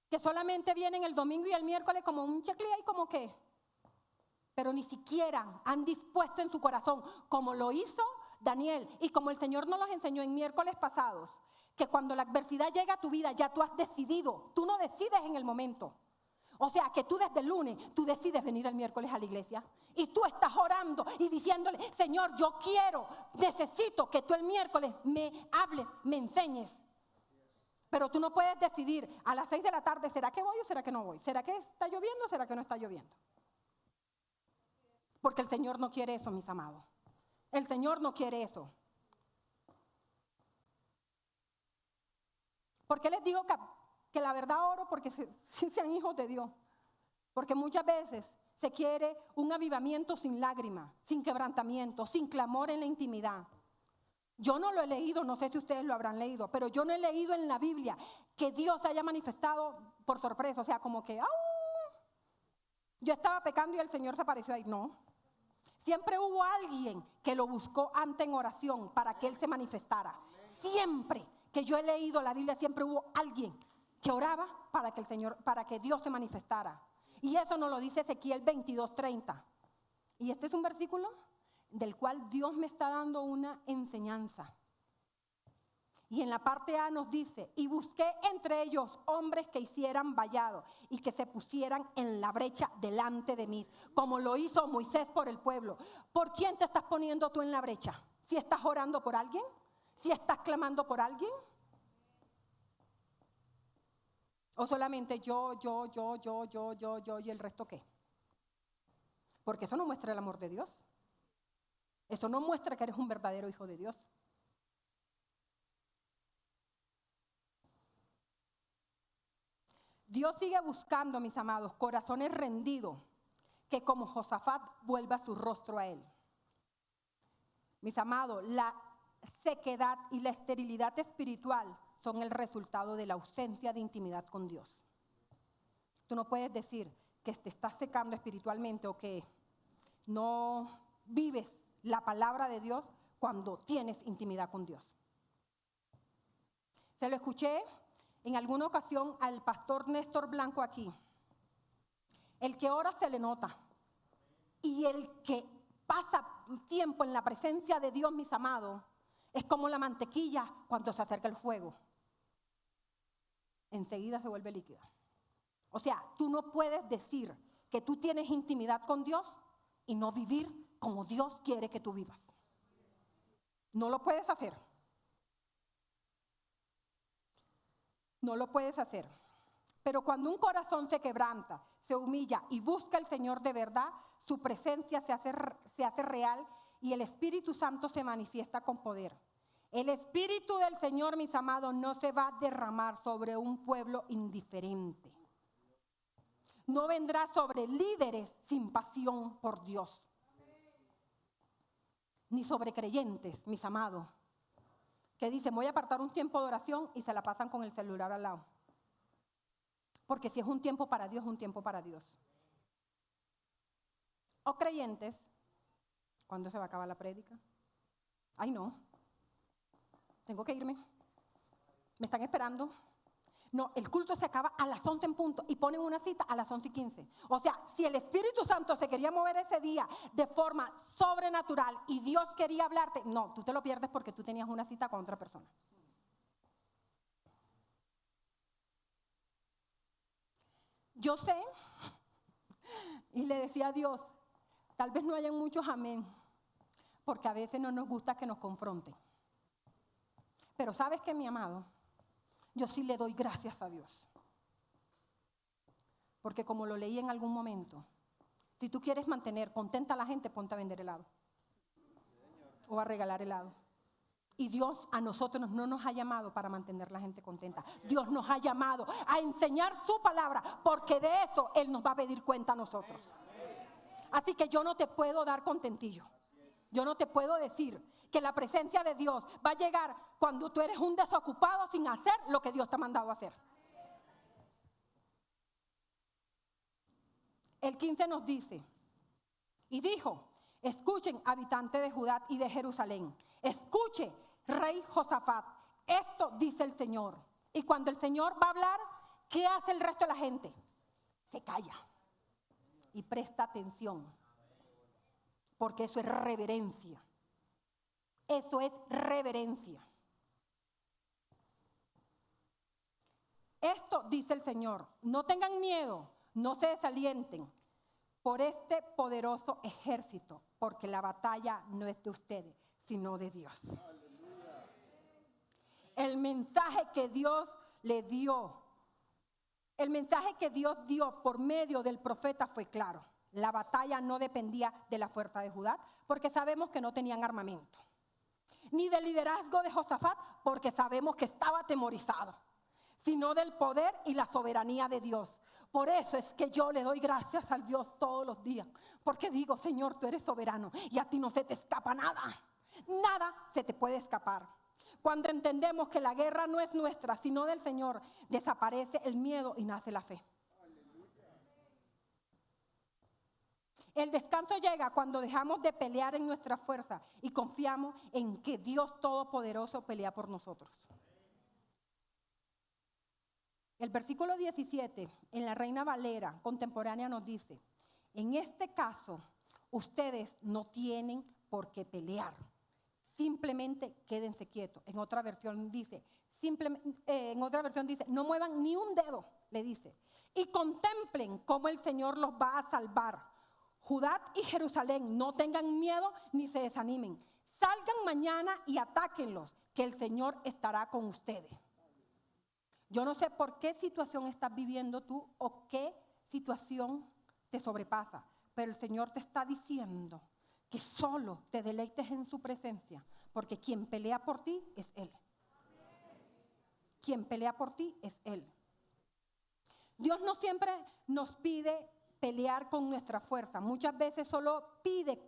que solamente vienen el domingo y el miércoles como un checklist y como que, pero ni siquiera han dispuesto en su corazón, como lo hizo Daniel y como el Señor nos los enseñó en miércoles pasados, que cuando la adversidad llega a tu vida ya tú has decidido, tú no decides en el momento. O sea, que tú desde el lunes, tú decides venir el miércoles a la iglesia y tú estás orando y diciéndole, Señor, yo quiero, necesito que tú el miércoles me hables, me enseñes. Pero tú no puedes decidir a las 6 de la tarde, ¿será que voy o será que no voy? ¿Será que está lloviendo o será que no está lloviendo? Porque el Señor no quiere eso, mis amados. El Señor no quiere eso. ¿Por qué les digo que la verdad oro? Porque sean hijos de Dios. Porque muchas veces se quiere un avivamiento sin lágrimas, sin quebrantamiento, sin clamor en la intimidad. Yo no lo he leído, no sé si ustedes lo habrán leído, pero yo no he leído en la Biblia que Dios haya manifestado por sorpresa, o sea, como que, ¡au! Yo estaba pecando y el Señor se apareció ahí. No. Siempre hubo alguien que lo buscó antes en oración para que Él se manifestara. Siempre que yo he leído la Biblia, siempre hubo alguien que oraba para que Dios se manifestara. Y eso nos lo dice Ezequiel 22:30. Y este es un versículo del cual Dios me está dando una enseñanza. Y en la parte A nos dice, y busqué entre ellos hombres que hicieran vallado y que se pusieran en la brecha delante de mí, como lo hizo Moisés por el pueblo. ¿Por quién te estás poniendo tú en la brecha? ¿Si estás orando por alguien? ¿Si estás clamando por alguien? ¿O solamente yo y el resto qué? Porque eso no muestra el amor de Dios. Eso no muestra que eres un verdadero hijo de Dios. Dios sigue buscando, mis amados, corazones rendidos, que como Josafat vuelva su rostro a Él. Mis amados, la sequedad y la esterilidad espiritual son el resultado de la ausencia de intimidad con Dios. Tú no puedes decir que te estás secando espiritualmente o que no vives la palabra de Dios cuando tienes intimidad con Dios. Se lo escuché en alguna ocasión al pastor Néstor Blanco aquí. El que ora se le nota. Y el que pasa tiempo en la presencia de Dios, mis amados, es como la mantequilla cuando se acerca el fuego. Enseguida se vuelve líquida. O sea, tú no puedes decir que tú tienes intimidad con Dios y no vivir como Dios quiere que tú vivas. No lo puedes hacer. No lo puedes hacer. Pero cuando un corazón se quebranta, se humilla y busca al Señor de verdad, su presencia se hace real y el Espíritu Santo se manifiesta con poder. El Espíritu del Señor, mis amados, no se va a derramar sobre un pueblo indiferente. no vendrá sobre líderes sin pasión por Dios. Ni sobre creyentes, mis amados, que dicen voy a apartar un tiempo de oración y se la pasan con el celular al lado. Porque si es un tiempo para Dios, es un tiempo para Dios. O creyentes, ¿cuándo se va a acabar la prédica? Ay, no, tengo que irme. Me están esperando. No, el culto se acaba a las 11 en punto y ponen una cita a las 11:15. O sea, si el Espíritu Santo se quería mover ese día de forma sobrenatural y Dios quería hablarte, no, tú te lo pierdes porque tú tenías una cita con otra persona. Yo sé, y le decía a Dios, tal vez no hayan muchos amén, porque a veces no nos gusta que nos confronten. Pero ¿sabes qué, mi amado? Yo sí le doy gracias a Dios. Porque como lo leí en algún momento, si tú quieres mantener contenta a la gente, ponte a vender helado. O a regalar helado. Y Dios a nosotros no nos ha llamado para mantener la gente contenta. Dios nos ha llamado a enseñar su palabra, porque de eso Él nos va a pedir cuenta a nosotros. Así que yo no te puedo dar contentillo. Yo no te puedo decir que la presencia de Dios va a llegar cuando tú eres un desocupado sin hacer lo que Dios te ha mandado a hacer. El 15 nos dice, y dijo, escuchen, habitantes de Judá y de Jerusalén, escuche, rey Josafat, esto dice el Señor. Y cuando el Señor va a hablar, ¿qué hace el resto de la gente? Se calla y presta atención, porque eso es reverencia. Eso es reverencia. Esto dice el Señor, no tengan miedo, no se desalienten por este poderoso ejército, porque la batalla no es de ustedes, sino de Dios. Aleluya. El mensaje que Dios le dio, el mensaje que Dios dio por medio del profeta fue claro. La batalla no dependía de la fuerza de Judá, porque sabemos que no tenían armamento. Ni del liderazgo de Josafat, porque sabemos que estaba atemorizado, sino del poder y la soberanía de Dios. Por eso es que yo le doy gracias al Dios todos los días, porque digo, Señor, tú eres soberano y a ti no se te escapa nada. Nada se te puede escapar. Cuando entendemos que la guerra no es nuestra, sino del Señor, desaparece el miedo y nace la fe. El descanso llega cuando dejamos de pelear en nuestra fuerza y confiamos en que Dios Todopoderoso pelea por nosotros. El versículo 17 en la Reina Valera contemporánea nos dice, en este caso ustedes no tienen por qué pelear, simplemente quédense quietos. En otra versión dice, no muevan ni un dedo, le dice, y contemplen cómo el Señor los va a salvar. Judá y Jerusalén, no tengan miedo ni se desanimen. Salgan mañana y atáquenlos, que el Señor estará con ustedes. Yo no sé por qué situación estás viviendo tú o qué situación te sobrepasa, pero el Señor te está diciendo que solo te deleites en su presencia, porque quien pelea por ti es Él. Quien pelea por ti es Él. Dios no siempre nos pide pelear con nuestra fuerza. Muchas veces solo pide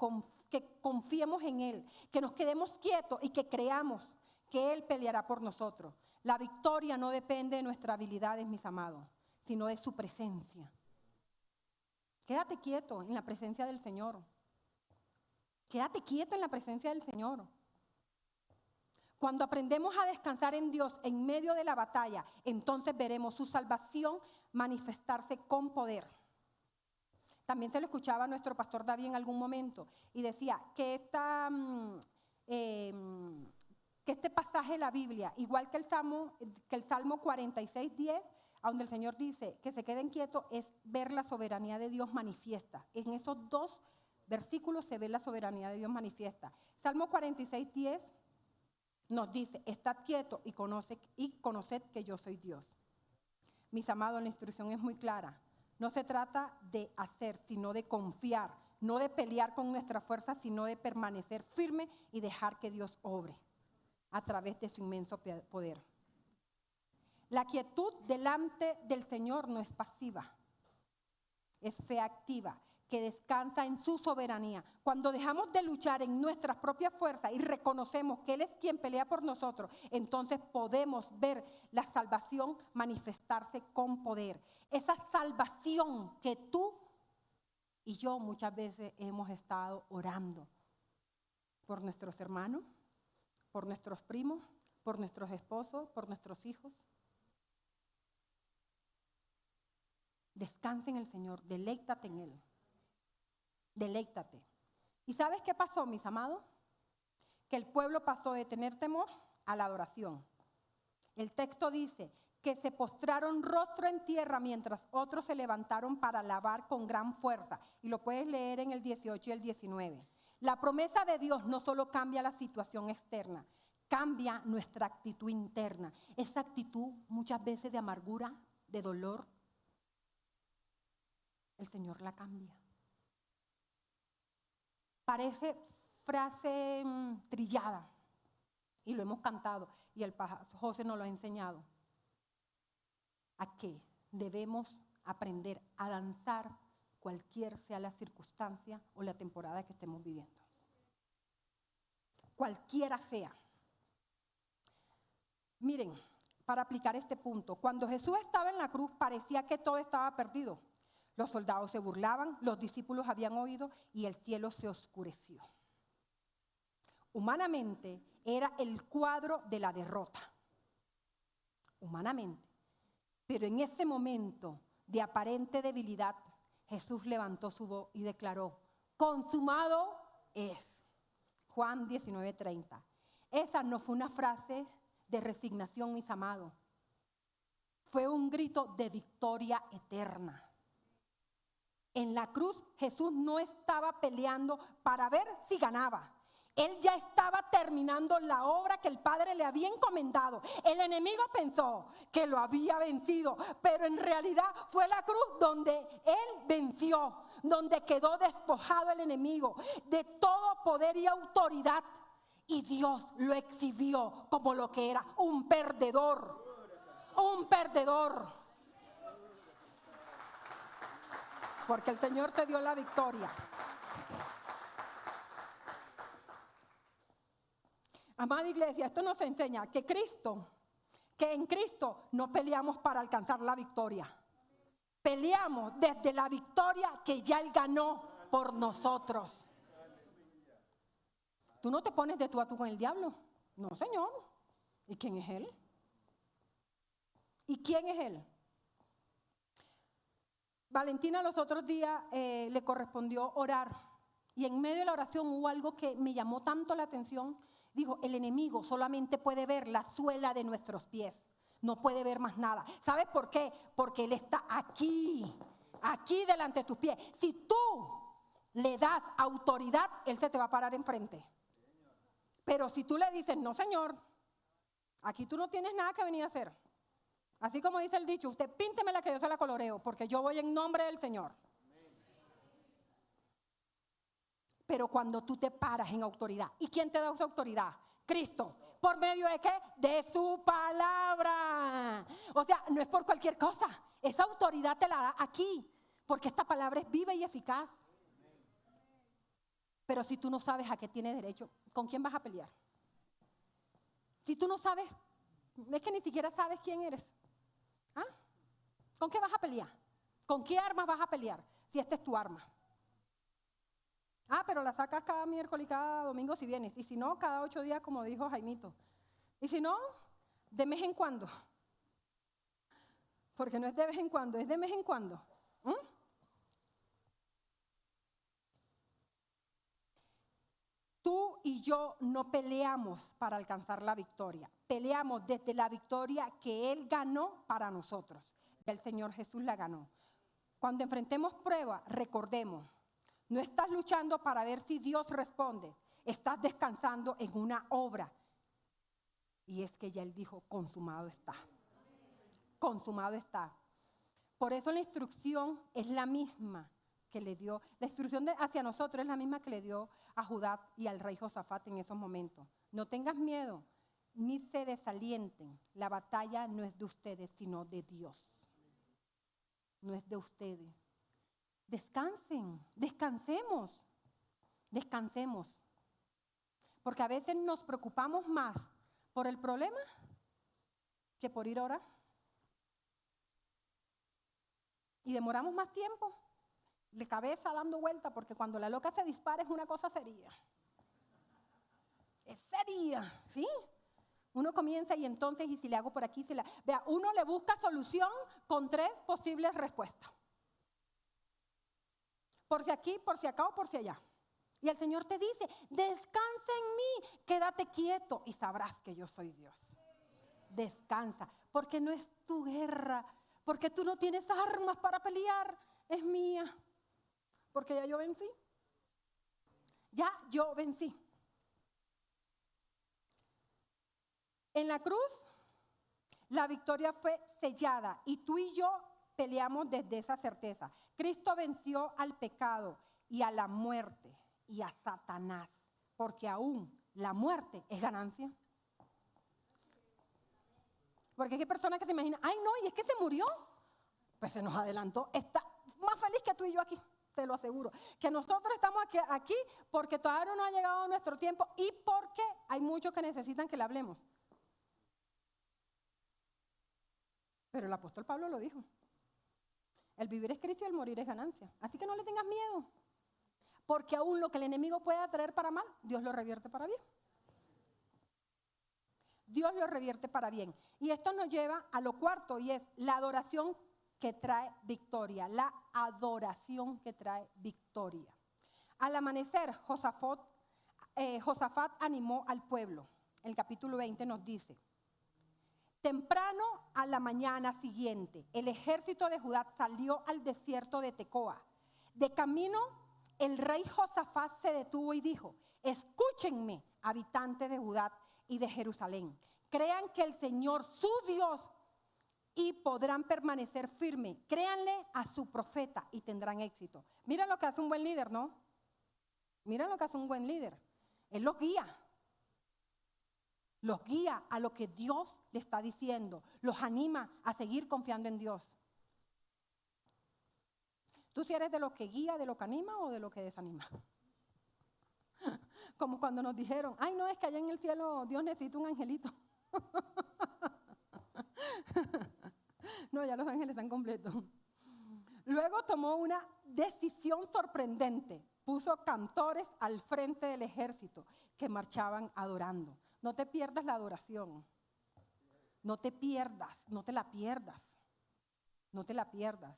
que confiemos en Él, que nos quedemos quietos y que creamos que Él peleará por nosotros. La victoria no depende de nuestras habilidades, mis amados, sino de su presencia. Quédate quieto en la presencia del Señor. Quédate quieto en la presencia del Señor. Cuando aprendemos a descansar en Dios en medio de la batalla, entonces veremos su salvación manifestarse con poder. También se lo escuchaba a nuestro pastor David en algún momento y decía que este pasaje de la Biblia, igual que el Salmo 46:10, donde el Señor dice que se queden quietos, es ver la soberanía de Dios manifiesta. En esos dos versículos se ve la soberanía de Dios manifiesta. Salmo 46:10 nos dice, estad quietos y conoced que yo soy Dios. Mis amados, la instrucción es muy clara. No se trata de hacer, sino de confiar. No de pelear con nuestra fuerza, sino de permanecer firme y dejar que Dios obre a través de su inmenso poder. La quietud delante del Señor no es pasiva. es fe activa, que descansa en su soberanía. Cuando dejamos de luchar en nuestras propias fuerzas y reconocemos que Él es quien pelea por nosotros, entonces podemos ver la salvación manifestarse con poder. Esa salvación que tú y yo muchas veces hemos estado orando por nuestros hermanos, por nuestros primos, por nuestros esposos, por nuestros hijos. Descansa en el Señor, deleítate en Él. Deleítate. ¿Y sabes qué pasó, mis amados? Que el pueblo pasó de tener temor a la adoración. El texto dice que se postraron rostro en tierra mientras otros se levantaron para alabar con gran fuerza. Y lo puedes leer en el 18 y el 19. La promesa de Dios no solo cambia la situación externa, cambia nuestra actitud interna. Esa actitud muchas veces de amargura, de dolor, el Señor la cambia. Parece frase trillada y lo hemos cantado y el pastor José nos lo ha enseñado. ¿A qué? Debemos aprender a danzar cualquier sea la circunstancia o la temporada que estemos viviendo. Cualquiera sea. Miren, para aplicar este punto, cuando Jesús estaba en la cruz parecía que todo estaba perdido. Los soldados se burlaban, los discípulos habían oído y el cielo se oscureció. Humanamente era el cuadro de la derrota. Humanamente. Pero en ese momento de aparente debilidad, Jesús levantó su voz y declaró: consumado es. Juan 19:30. Esa no fue una frase de resignación, mis amados. Fue un grito de victoria eterna. En la cruz Jesús no estaba peleando para ver si ganaba. Él ya estaba terminando la obra que el Padre le había encomendado. El enemigo pensó que lo había vencido, pero en realidad fue la cruz donde Él venció, donde quedó despojado el enemigo de todo poder y autoridad. Y Dios lo exhibió como lo que era, un perdedor. Un perdedor. Porque el Señor te dio la victoria. Amada iglesia, esto nos enseña que en Cristo no peleamos para alcanzar la victoria. Peleamos desde la victoria que ya Él ganó por nosotros. Tú no te pones de tú a tú con el diablo. No, Señor. ¿Y quién es Él? ¿Y quién es Él? Valentina los otros días le correspondió orar. Y en medio de la oración hubo algo que me llamó tanto la atención. Dijo, el enemigo solamente puede ver la suela de nuestros pies. No puede ver más nada. ¿Sabes por qué? Porque Él está aquí delante de tus pies. Si tú le das autoridad, Él se te va a parar enfrente. Pero si tú le dices, no, Señor, aquí tú no tienes nada que venir a hacer. Así como dice el dicho, usted píntemela que yo se la coloreo, porque yo voy en nombre del Señor. Pero cuando tú te paras en autoridad, ¿y quién te da esa autoridad? Cristo. ¿Por medio de qué? De su palabra. O sea, no es por cualquier cosa. Esa autoridad te la da aquí, porque esta palabra es viva y eficaz. Pero si tú no sabes a qué tienes derecho, ¿con quién vas a pelear? Si tú no sabes, es que ni siquiera sabes quién eres. ¿Ah? ¿Con qué vas a pelear? ¿Con qué armas vas a pelear? Si esta es tu arma. Pero la sacas cada miércoles y cada domingo si vienes. Y si no, cada 8 días, como dijo Jaimito. Y si no, de vez en cuando. Porque no es de vez en cuando, es de vez en cuando. Tú y yo no peleamos para alcanzar la victoria. Peleamos desde la victoria que Él ganó para nosotros. El Señor Jesús la ganó. Cuando enfrentemos pruebas, recordemos. No estás luchando para ver si Dios responde. Estás descansando en una obra. Y es que ya Él dijo, consumado está. Consumado está. Por eso la instrucción es la misma que le dio. La instrucción hacia nosotros es la misma que le dio a Judá y al rey Josafat en esos momentos. No tengas miedo, ni se desalienten. La batalla no es de ustedes, sino de Dios. No es de ustedes. descansemos. Porque a veces nos preocupamos más por el problema que por ir a orar. Y demoramos más tiempo de cabeza dando vuelta, porque cuando la loca se dispara es una cosa seria. Es seria, ¿sí? Uno comienza y entonces, y si le hago por aquí, vea, uno le busca solución con 3 posibles respuestas. Por si aquí, por si acá o por si allá. Y el Señor te dice, descansa en mí, quédate quieto y sabrás que yo soy Dios. Descansa, porque no es tu guerra, porque tú no tienes armas para pelear, es mía. Porque ya yo vencí. Ya yo vencí. En la cruz, la victoria fue sellada y tú y yo peleamos desde esa certeza. Cristo venció al pecado y a la muerte y a Satanás, porque aún la muerte es ganancia. Porque hay personas que se imaginan, ay no, y es que se murió. Pues se nos adelantó, está más feliz que tú y yo aquí, te lo aseguro. Que nosotros estamos aquí porque todavía no ha llegado nuestro tiempo y porque hay muchos que necesitan que le hablemos. Pero el apóstol Pablo lo dijo. El vivir es Cristo y el morir es ganancia. Así que no le tengas miedo. Porque aún lo que el enemigo pueda traer para mal, Dios lo revierte para bien. Dios lo revierte para bien. Y esto nos lleva a lo cuarto, y es la adoración que trae victoria. La adoración que trae victoria. Al amanecer, Josafat animó al pueblo. El capítulo 20 nos dice: temprano a la mañana siguiente, el ejército de Judá salió al desierto de Tecoa. De camino, el rey Josafat se detuvo y dijo: escúchenme, habitantes de Judá y de Jerusalén. Crean que el Señor, su Dios, y podrán permanecer firmes. Créanle a su profeta y tendrán éxito. Mira lo que hace un buen líder, ¿no? Mira lo que hace un buen líder. Él los guía. Los guía a lo que Dios le está diciendo. Los anima a seguir confiando en Dios. ¿Tú si eres de los que guía, de lo que anima o de lo que desanima? Como cuando nos dijeron, ay no, es que allá en el cielo Dios necesita un angelito. No, ya los ángeles están completos. Luego tomó una decisión sorprendente. Puso cantores al frente del ejército que marchaban adorando. No te pierdas la adoración. No te pierdas, no te la pierdas. No te la pierdas.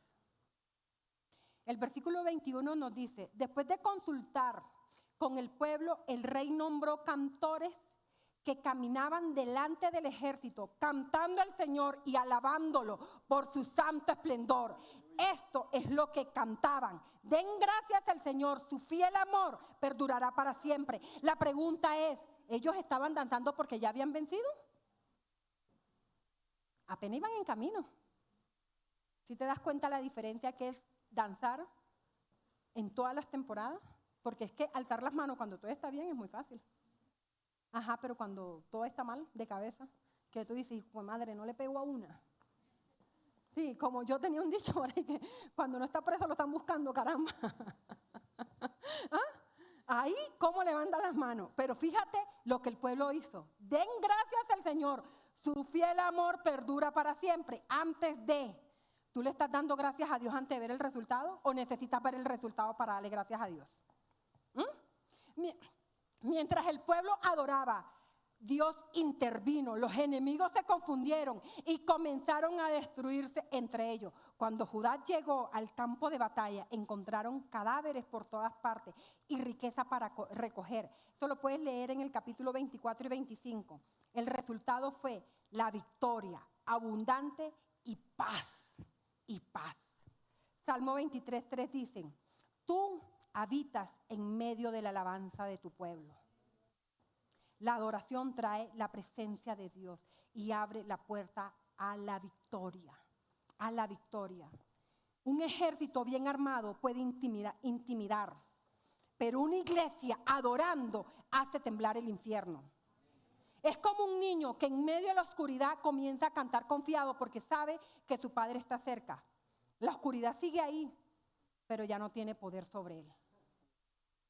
El versículo 21 nos dice, después de consultar con el pueblo, el rey nombró cantores que caminaban delante del ejército, cantando al Señor y alabándolo por su santo esplendor. Esto es lo que cantaban. Den gracias al Señor, su fiel amor perdurará para siempre. La pregunta es, ¿ellos estaban danzando porque ya habían vencido? Apenas iban en camino. ¿Sí te das cuenta la diferencia que es danzar en todas las temporadas? Porque es que alzar las manos cuando todo está bien es muy fácil. Ajá, pero cuando todo está mal de cabeza, que tú dices, hijo de madre, no le pego a una. Sí, como yo tenía un dicho por ahí que cuando no está preso lo están buscando, caramba. ¿Ah? Ahí, ¿cómo levantan las manos? Pero fíjate lo que el pueblo hizo. Den gracias al Señor. Su fiel amor perdura para siempre. Antes de, ¿tú le estás dando gracias a Dios antes de ver el resultado? ¿O necesitas ver el resultado para darle gracias a Dios? Mientras el pueblo adoraba, Dios intervino, los enemigos se confundieron y comenzaron a destruirse entre ellos. Cuando Judá llegó al campo de batalla, encontraron cadáveres por todas partes y riqueza para recoger. Esto lo puedes leer en el capítulo 24 y 25. El resultado fue la victoria, abundante y paz, y paz. Salmo 23:3 dicen, tú habitas en medio de la alabanza de tu pueblo. La adoración trae la presencia de Dios y abre la puerta a la victoria. A la victoria. Un ejército bien armado puede intimidar, pero una iglesia adorando hace temblar el infierno. Es como un niño que en medio de la oscuridad comienza a cantar confiado porque sabe que su padre está cerca. La oscuridad sigue ahí, pero ya no tiene poder sobre él.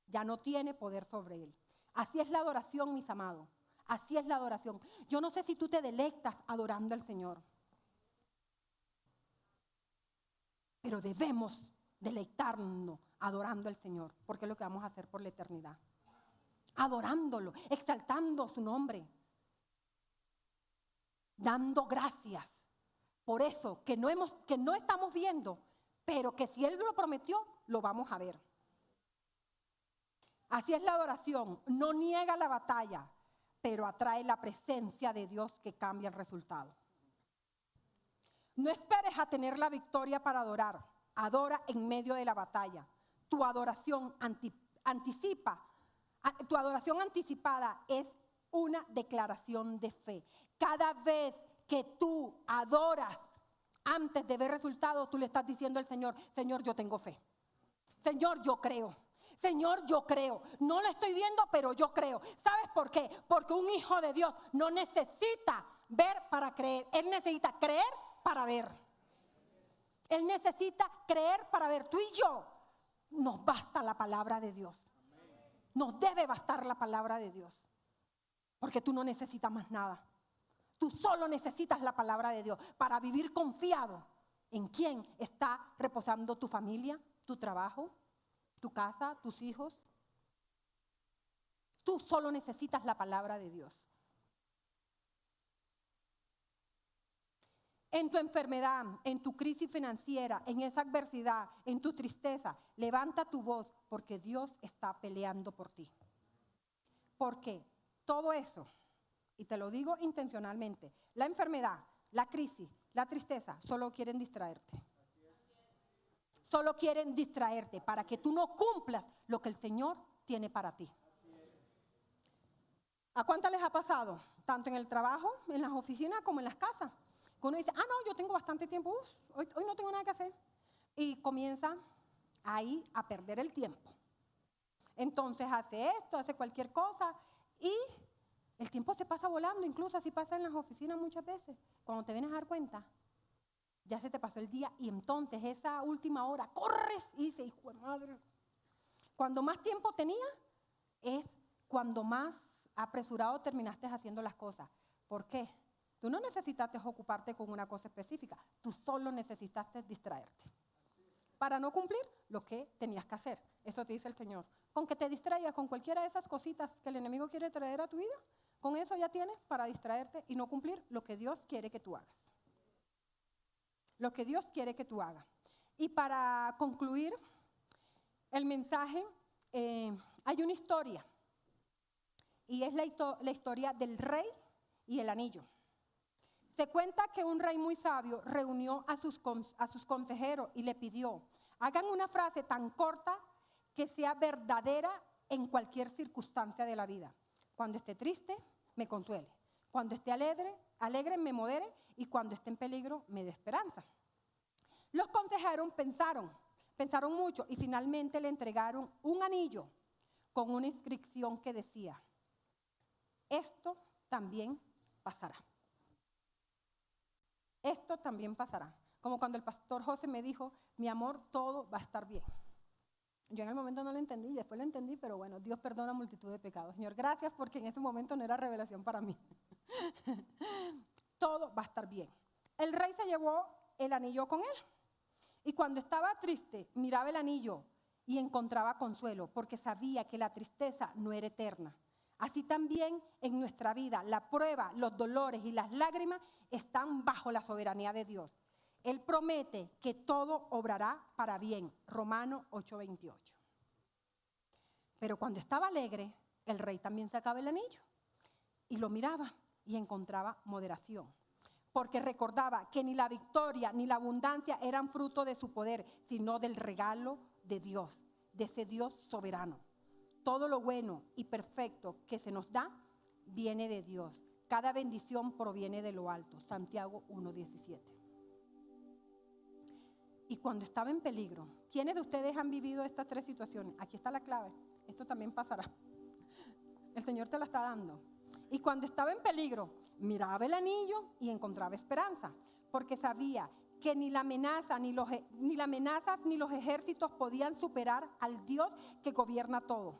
Ya no tiene poder sobre él. Así es la adoración, mis amados. Así es la adoración. Yo no sé si tú te deleitas adorando al Señor, pero debemos deleitarnos adorando al Señor, porque es lo que vamos a hacer por la eternidad. Adorándolo, exaltando su nombre, dando gracias por eso que no estamos viendo, pero que si Él lo prometió, lo vamos a ver. Así es la adoración, no niega la batalla, pero atrae la presencia de Dios que cambia el resultado. No esperes a tener la victoria para adorar. Adora en medio de la batalla. Tu adoración anticipada es una declaración de fe. Cada vez que tú adoras antes de ver resultados, tú le estás diciendo al Señor, Señor, yo tengo fe. Señor, yo creo. Señor, yo creo. No lo estoy viendo, pero yo creo. ¿Sabes por qué? Porque un hijo de Dios no necesita ver para creer. Él necesita creer para ver. Él necesita creer para ver. Tú y yo nos basta la palabra de Dios. Nos debe bastar la palabra de Dios. Porque tú no necesitas más nada. Tú solo necesitas la palabra de Dios para vivir confiado en quién está reposando tu familia, tu trabajo, tu casa, tus hijos. Tú solo necesitas la palabra de Dios. En tu enfermedad, en tu crisis financiera, en esa adversidad, en tu tristeza, levanta tu voz porque Dios está peleando por ti. Porque todo eso, y te lo digo intencionalmente, la enfermedad, la crisis, la tristeza, solo quieren distraerte. Solo quieren distraerte para que tú no cumplas lo que el Señor tiene para ti. ¿A cuántas les ha pasado? Tanto en el trabajo, en las oficinas, como en las casas. Que uno dice, no, yo tengo bastante tiempo, hoy no tengo nada que hacer. Y comienza ahí a perder el tiempo. Entonces hace esto, hace cualquier cosa y el tiempo se pasa volando. Incluso así pasa en las oficinas muchas veces. Cuando te vienes a dar cuenta, ya se te pasó el día y entonces esa última hora corres y dices, hijo de madre. Cuando más tiempo tenías es cuando más apresurado terminaste haciendo las cosas. ¿Por qué? Tú no necesitaste ocuparte con una cosa específica, tú solo necesitaste distraerte para no cumplir lo que tenías que hacer. Eso te dice el Señor. Con que te distraigas con cualquiera de esas cositas que el enemigo quiere traer a tu vida, con eso ya tienes para distraerte y no cumplir lo que Dios quiere que tú hagas. Lo que Dios quiere que tú hagas. Y para concluir el mensaje, hay una historia. Y es la historia del rey y el anillo. Se cuenta que un rey muy sabio reunió a sus consejeros y le pidió, hagan una frase tan corta que sea verdadera en cualquier circunstancia de la vida. Cuando esté triste, me consuele. Cuando esté alegre, me modere. Y cuando esté en peligro, me dé esperanza. Los consejeros pensaron mucho y finalmente le entregaron un anillo con una inscripción que decía, esto también pasará. Esto también pasará. Como cuando el pastor José me dijo, mi amor, todo va a estar bien. Yo en el momento no lo entendí, después lo entendí, pero bueno, Dios perdona multitud de pecados. Señor, gracias porque en ese momento no era revelación para mí. Todo va a estar bien. El rey se llevó el anillo con él. Y cuando estaba triste, miraba el anillo y encontraba consuelo, porque sabía que la tristeza no era eterna. Así también en nuestra vida, la prueba, los dolores y las lágrimas están bajo la soberanía de Dios. Él promete que todo obrará para bien. Romanos 8:28. Pero cuando estaba alegre, el rey también sacaba el anillo y lo miraba y encontraba moderación. Porque recordaba que ni la victoria ni la abundancia eran fruto de su poder, sino del regalo de Dios, de ese Dios soberano. Todo lo bueno y perfecto que se nos da viene de Dios. Cada bendición proviene de lo alto. Santiago 1:17. Y cuando estaba en peligro, ¿quiénes de ustedes han vivido estas tres situaciones? Aquí está la clave. Esto también pasará. El Señor te la está dando. Y cuando estaba en peligro, miraba el anillo y encontraba esperanza, porque sabía que ni la amenaza, ni las amenazas, ni los ejércitos podían superar al Dios que gobierna todo.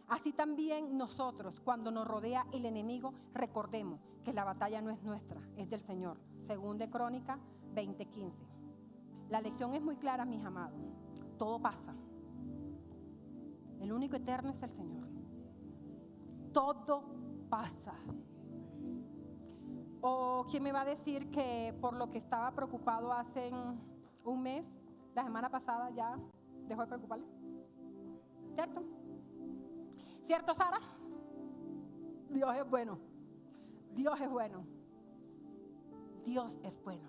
Así también nosotros, cuando nos rodea el enemigo, recordemos que la batalla no es nuestra, es del Señor. Según de Crónicas 20:15. La lección es muy clara, mis amados. Todo pasa. El único eterno es el Señor. Todo pasa. O quién me va a decir que por lo que estaba preocupado hace un mes, la semana pasada ya dejó de preocuparle. ¿Cierto? ¿Cierto, Sara? Dios es bueno. Dios es bueno. Dios es bueno.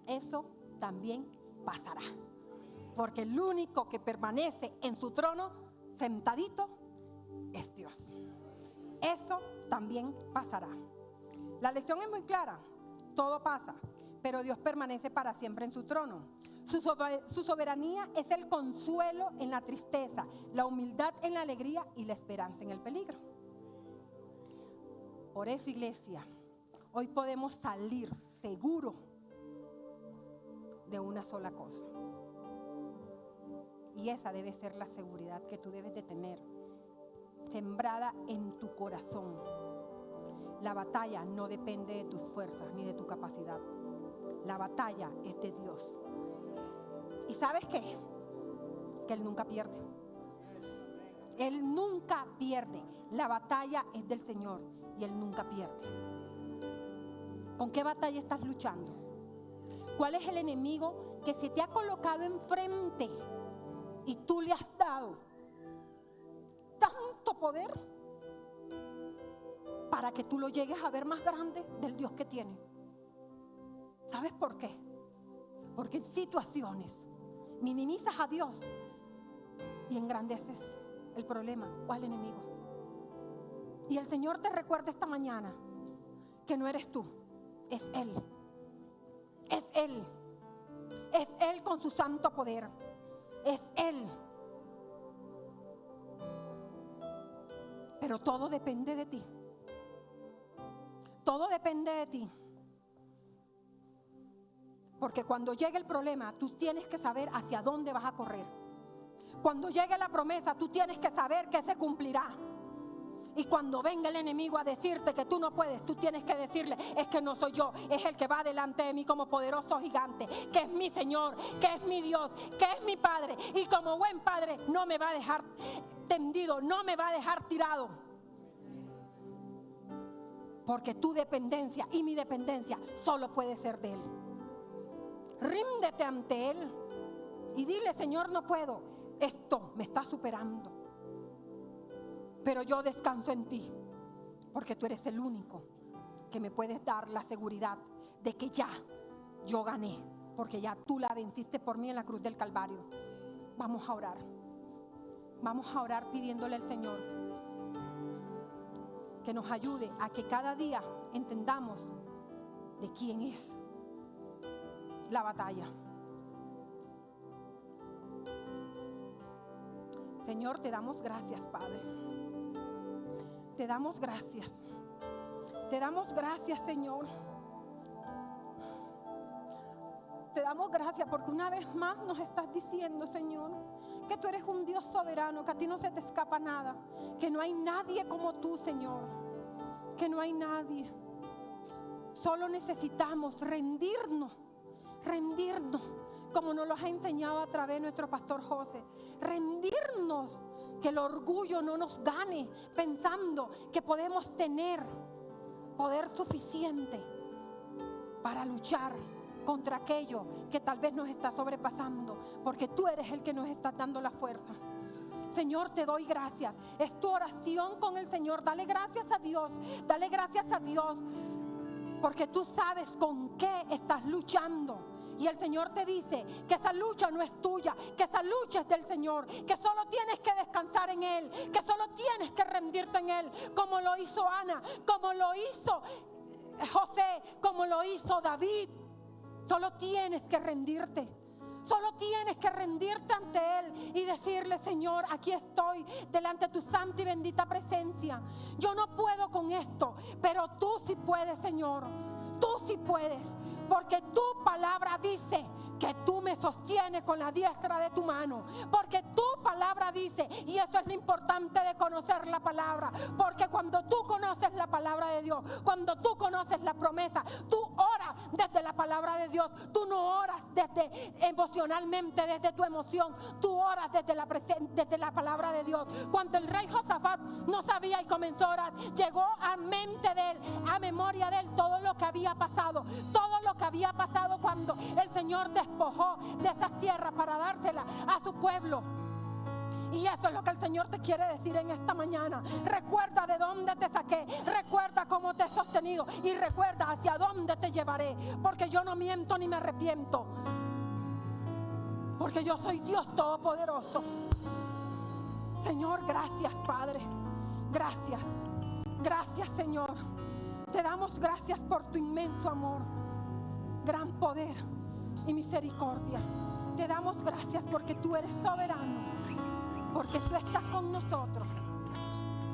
Eso también pasará. Porque el único que permanece en su trono, sentadito, es Dios. Eso también pasará. La lección es muy clara. Todo pasa, pero Dios permanece para siempre en su trono. Su soberanía es el consuelo en la tristeza, la humildad en la alegría y la esperanza en el peligro. Por eso, iglesia, hoy podemos salir seguros de una sola cosa. Y esa debe ser la seguridad que tú debes de tener, sembrada en tu corazón. La batalla no depende de tus fuerzas ni de tu capacidad. La batalla es de Dios. ¿Y sabes qué? Que Él nunca pierde. Él nunca pierde. La batalla es del Señor y Él nunca pierde. ¿Con qué batalla estás luchando? ¿Cuál es el enemigo que se te ha colocado enfrente y tú le has dado tanto poder para que tú lo llegues a ver más grande del Dios que tiene? ¿Sabes por qué? Porque en situaciones minimizas a Dios y engrandeces el problema o al enemigo. Y el Señor te recuerda esta mañana que no eres tú, es Él. Es Él. Es Él con su santo poder. Es Él. Pero todo depende de ti. Todo depende de ti. Porque cuando llegue el problema, tú tienes que saber hacia dónde vas a correr. Cuando llegue la promesa, tú tienes que saber que se cumplirá. Y cuando venga el enemigo a decirte que tú no puedes, tú tienes que decirle, es que no soy yo, es el que va delante de mí como poderoso gigante, que es mi Señor, que es mi Dios, que es mi Padre. Y como buen Padre no me va a dejar tendido, no me va a dejar tirado. Porque tu dependencia y mi dependencia solo puede ser de Él. Ríndete ante Él y dile, Señor, no puedo, esto me está superando. Pero yo descanso en ti, porque tú eres el único que me puedes dar la seguridad de que ya yo gané, porque ya tú la venciste por mí en la cruz del Calvario. Vamos a orar. Vamos a orar pidiéndole al Señor que nos ayude a que cada día entendamos de quién es la batalla. Señor, te damos gracias, Padre. Te damos gracias. Te damos gracias, Señor. Te damos gracias porque una vez más nos estás diciendo, Señor, que tú eres un Dios soberano, que a ti no se te escapa nada, que no hay nadie como tú, Señor, que no hay nadie. Solo necesitamos rendirnos, como nos lo ha enseñado a través de nuestro pastor José, rendirnos, que el orgullo no nos gane pensando que podemos tener poder suficiente para luchar contra aquello que tal vez nos está sobrepasando, porque tú eres el que nos está dando la fuerza. Señor, te doy gracias. Es tu oración con el Señor. Dale gracias a Dios. Dale gracias a Dios, porque tú sabes con qué estás luchando. Y el Señor te dice que esa lucha no es tuya, que esa lucha es del Señor, que solo tienes que descansar en Él, que solo tienes que rendirte en Él, como lo hizo Ana, como lo hizo José, como lo hizo David. Solo tienes que rendirte. Solo tienes que rendirte ante Él y decirle, Señor, aquí estoy delante de tu santa y bendita presencia. Yo no puedo con esto, pero tú sí puedes, Señor. Tú sí puedes. porque tu palabra dice que tú me sostienes con la diestra de tu mano, porque tu palabra dice, y eso es lo importante de conocer la palabra, porque cuando tú conoces la palabra de Dios, cuando tú conoces la promesa, tú oras desde la palabra de Dios, tú no oras desde emocionalmente, desde tu emoción, tú oras desde la palabra de Dios. Cuando el rey Josafat no sabía y comenzó a orar, llegó a mente de él, a memoria de él, todo lo que había pasado cuando el Señor despojó de esas tierras para dárselas a su pueblo. Y eso es lo que el Señor te quiere decir en esta mañana. Recuerda de dónde te saqué, recuerda cómo te he sostenido y recuerda hacia dónde te llevaré, porque yo no miento ni me arrepiento, porque yo soy Dios Todopoderoso. Señor, gracias, Padre, gracias, Señor. Te damos gracias por tu inmenso amor, gran poder y misericordia. Te damos gracias porque tú eres soberano, porque tú estás con nosotros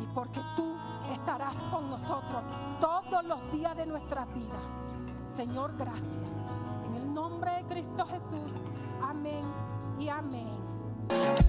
y porque tú estarás con nosotros todos los días de nuestra vida. Señor, gracias. En el nombre de Cristo Jesús. Amén y amén.